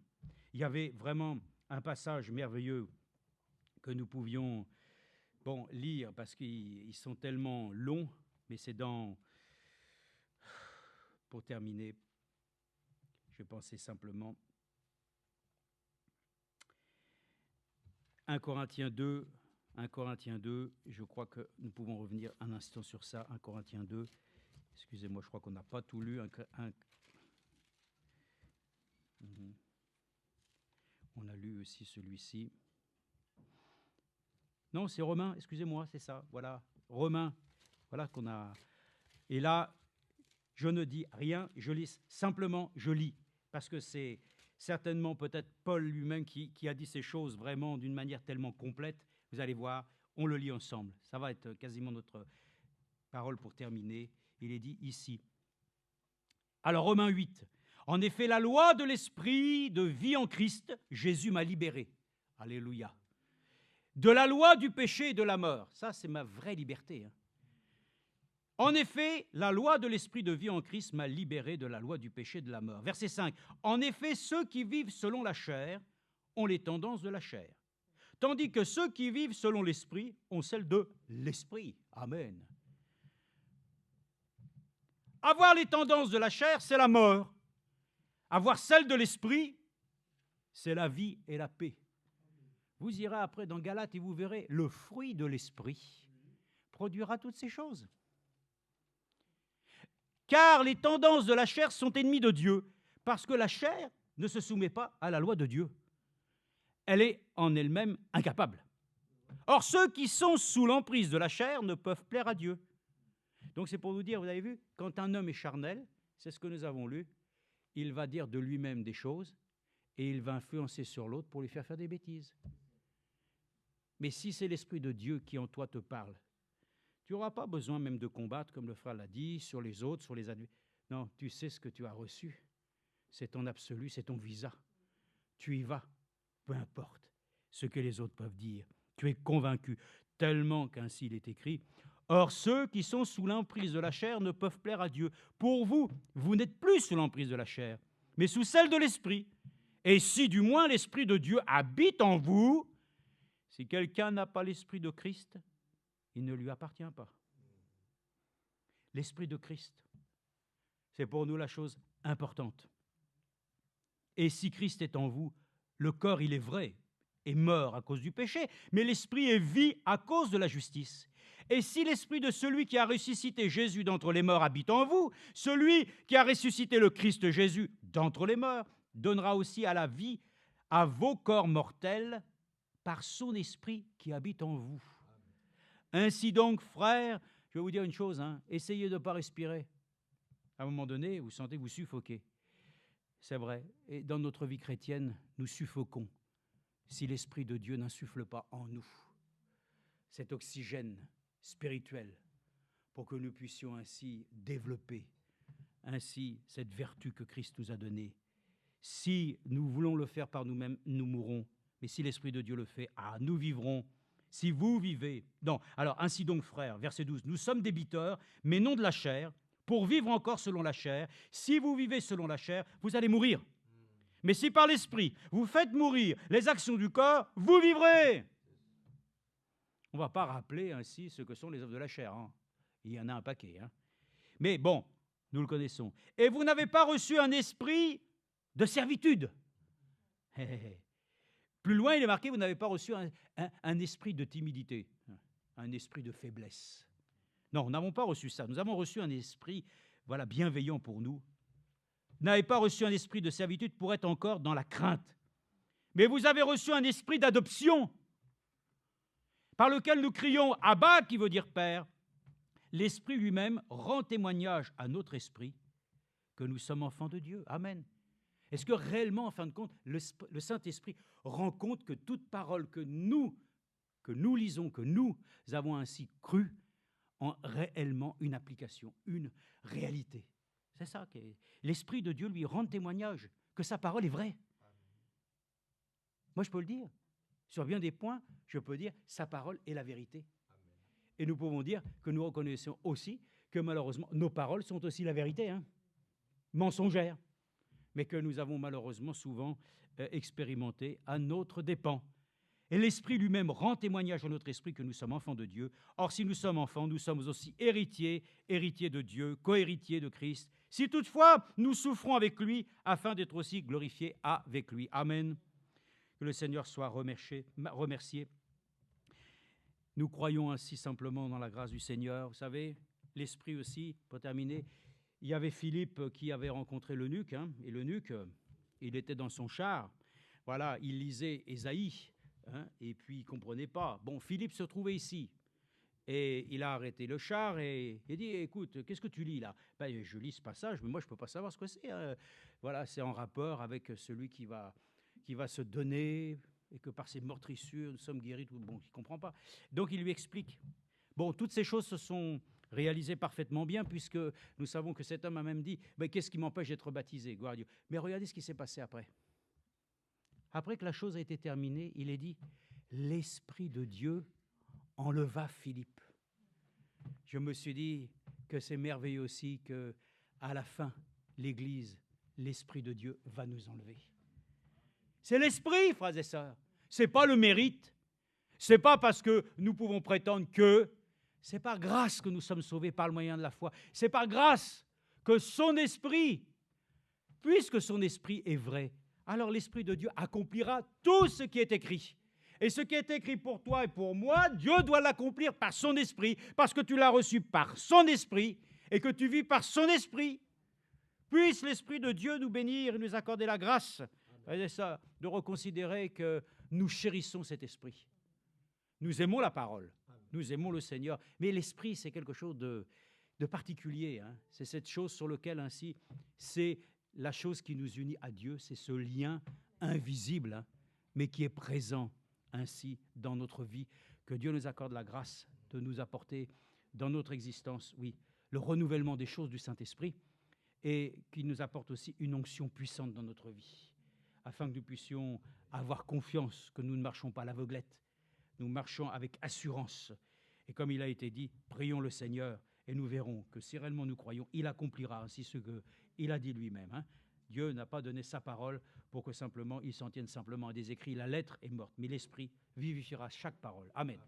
Il y avait vraiment un passage merveilleux que nous pouvions lire, parce qu'ils sont tellement longs, mais c'est dans... Pour terminer, je pensais simplement 1 Corinthiens 2, je crois que nous pouvons revenir un instant sur ça. 1 Corinthiens 2, excusez-moi, je crois qu'on n'a pas tout lu. On a lu aussi celui-ci. Non, c'est Romains, excusez-moi, c'est ça, voilà, Romains, voilà qu'on a... Et là, je ne dis rien, je lis, simplement je lis, parce que c'est certainement peut-être Paul lui-même qui a dit ces choses vraiment d'une manière tellement complète. Vous allez voir, on le lit ensemble. Ça va être quasiment notre parole pour terminer. Il est dit ici. Alors, Romains 8. En effet, la loi de l'esprit de vie en Christ, Jésus m'a libéré. Alléluia. De la loi du péché et de la mort. Ça, c'est ma vraie liberté. Hein. En effet, la loi de l'esprit de vie en Christ m'a libéré de la loi du péché et de la mort. Verset 5. En effet, ceux qui vivent selon la chair ont les tendances de la chair, tandis que ceux qui vivent selon l'esprit ont celles de l'esprit. Amen. Avoir les tendances de la chair, c'est la mort. Avoir celles de l'esprit, c'est la vie et la paix. Vous irez après dans Galates et vous verrez, le fruit de l'esprit produira toutes ces choses. Car les tendances de la chair sont ennemies de Dieu, parce que la chair ne se soumet pas à la loi de Dieu. Elle est en elle-même incapable. Or, ceux qui sont sous l'emprise de la chair ne peuvent plaire à Dieu. Donc c'est pour vous dire, vous avez vu, quand un homme est charnel, c'est ce que nous avons lu, il va dire de lui-même des choses et il va influencer sur l'autre pour lui faire des bêtises. Mais si c'est l'Esprit de Dieu qui en toi te parle, tu n'auras pas besoin même de combattre, comme le frère l'a dit, sur les autres, sur les adversaires. Non, tu sais ce que tu as reçu. C'est ton absolu, c'est ton visa. Tu y vas, peu importe ce que les autres peuvent dire. Tu es convaincu, tellement qu'ainsi il est écrit. Or, ceux qui sont sous l'emprise de la chair ne peuvent plaire à Dieu. Pour vous, vous n'êtes plus sous l'emprise de la chair, mais sous celle de l'Esprit. Et si du moins l'Esprit de Dieu habite en vous, si quelqu'un n'a pas l'Esprit de Christ, il ne lui appartient pas. L'Esprit de Christ, c'est pour nous la chose importante. Et si Christ est en vous, le corps, il est vrai, est mort à cause du péché, mais l'Esprit est vie à cause de la justice. Et si l'Esprit de celui qui a ressuscité Jésus d'entre les morts habite en vous, celui qui a ressuscité le Christ Jésus d'entre les morts donnera aussi à la vie à vos corps mortels par son Esprit qui habite en vous. Ainsi donc, frères, je vais vous dire une chose, essayez de ne pas respirer. À un moment donné, vous sentez que vous suffoquez. C'est vrai. Et dans notre vie chrétienne, nous suffoquons si l'Esprit de Dieu n'insuffle pas en nous cet oxygène spirituel pour que nous puissions ainsi développer ainsi cette vertu que Christ nous a donnée. Si nous voulons le faire par nous-mêmes, nous mourrons. Mais si l'Esprit de Dieu le fait, nous vivrons. Si vous vivez... Non, alors ainsi donc, frères, verset 12, nous sommes débiteurs, mais non de la chair, pour vivre encore selon la chair. Si vous vivez selon la chair, vous allez mourir. Mais si par l'Esprit, vous faites mourir les actions du corps, vous vivrez. On ne va pas rappeler ainsi ce que sont les œuvres de la chair. Il y en a un paquet. Mais bon, nous le connaissons. Et vous n'avez pas reçu un esprit de servitude. Plus loin, il est marqué, vous n'avez pas reçu un esprit de timidité, un esprit de faiblesse. Non, nous n'avons pas reçu ça. Nous avons reçu un esprit bienveillant pour nous. Vous n'avez pas reçu un esprit de servitude pour être encore dans la crainte, Mais vous avez reçu un esprit d'adoption, par lequel nous crions « Abba » qui veut dire « Père ». L'Esprit lui-même rend témoignage à notre esprit que nous sommes enfants de Dieu. Amen. Est-ce que réellement, en fin de compte, le Saint-Esprit rend compte que toute parole que nous lisons, que nous avons ainsi cru, ont réellement une application, une réalité? C'est ça. L'Esprit de Dieu lui rend témoignage que sa parole est vraie. Moi, je peux le dire. Sur bien des points, je peux dire sa parole est la vérité. Et nous pouvons dire que nous reconnaissons aussi que malheureusement, nos paroles sont aussi la vérité, mensongères, mais que nous avons malheureusement souvent expérimenté à notre dépens. Et l'Esprit lui-même rend témoignage à notre esprit que nous sommes enfants de Dieu. Or, si nous sommes enfants, nous sommes aussi héritiers, héritiers de Dieu, co-héritiers de Christ. Si toutefois nous souffrons avec lui, afin d'être aussi glorifiés avec lui. Amen. Que le Seigneur soit remercié. Nous croyons ainsi simplement dans la grâce du Seigneur. Vous savez, l'Esprit aussi, pour terminer, il y avait Philippe qui avait rencontré l'eunuque, et l'eunuque, il était dans son char. Voilà, il lisait Ésaïe, et puis il ne comprenait pas. Bon, Philippe se trouvait ici, et il a arrêté le char et il dit « Écoute, qu'est-ce que tu lis là ?» Ben, je lis ce passage, mais moi je ne peux pas savoir ce que c'est. Voilà, c'est en rapport avec celui qui va se donner, et que par ses meurtrissures, nous sommes guéris. Bon, il ne comprend pas. Donc, il lui explique. Bon, toutes ces choses se sont réalisées parfaitement bien, puisque nous savons que cet homme a même dit « Qu'est-ce qui m'empêche d'être baptisé ?» Gloire à Dieu. Mais regardez ce qui s'est passé après. Après que la chose a été terminée, il est dit « L'Esprit de Dieu enleva Philippe. » Je me suis dit que c'est merveilleux aussi qu'à la fin, l'Église, l'Esprit de Dieu va nous enlever. C'est l'Esprit, frères et sœurs. Ce n'est pas le mérite. Ce n'est pas parce que nous pouvons prétendre que. C'est par grâce que nous sommes sauvés par le moyen de la foi. C'est par grâce que son Esprit, puisque son Esprit est vrai, alors l'Esprit de Dieu accomplira tout ce qui est écrit. Et ce qui est écrit pour toi et pour moi, Dieu doit l'accomplir par son Esprit, parce que tu l'as reçu par son Esprit et que tu vis par son Esprit. Puisse l'Esprit de Dieu nous bénir et nous accorder la grâce de reconsidérer que nous chérissons cet esprit. Nous aimons la parole, nous aimons le Seigneur, mais l'esprit, c'est quelque chose de particulier. C'est cette chose sur laquelle, ainsi, c'est la chose qui nous unit à Dieu, c'est ce lien invisible, mais qui est présent ainsi dans notre vie. Que Dieu nous accorde la grâce de nous apporter dans notre existence, oui, le renouvellement des choses du Saint-Esprit, et qui nous apporte aussi une onction puissante dans notre vie, afin que nous puissions avoir confiance que nous ne marchons pas à l'aveuglette, nous marchons avec assurance. Et comme il a été dit, prions le Seigneur et nous verrons que si réellement nous croyons, il accomplira ainsi ce qu'il a dit lui-même. Dieu n'a pas donné sa parole pour que simplement il s'en tienne simplement à des écrits. La lettre est morte, mais l'Esprit vivifiera chaque parole. Amen.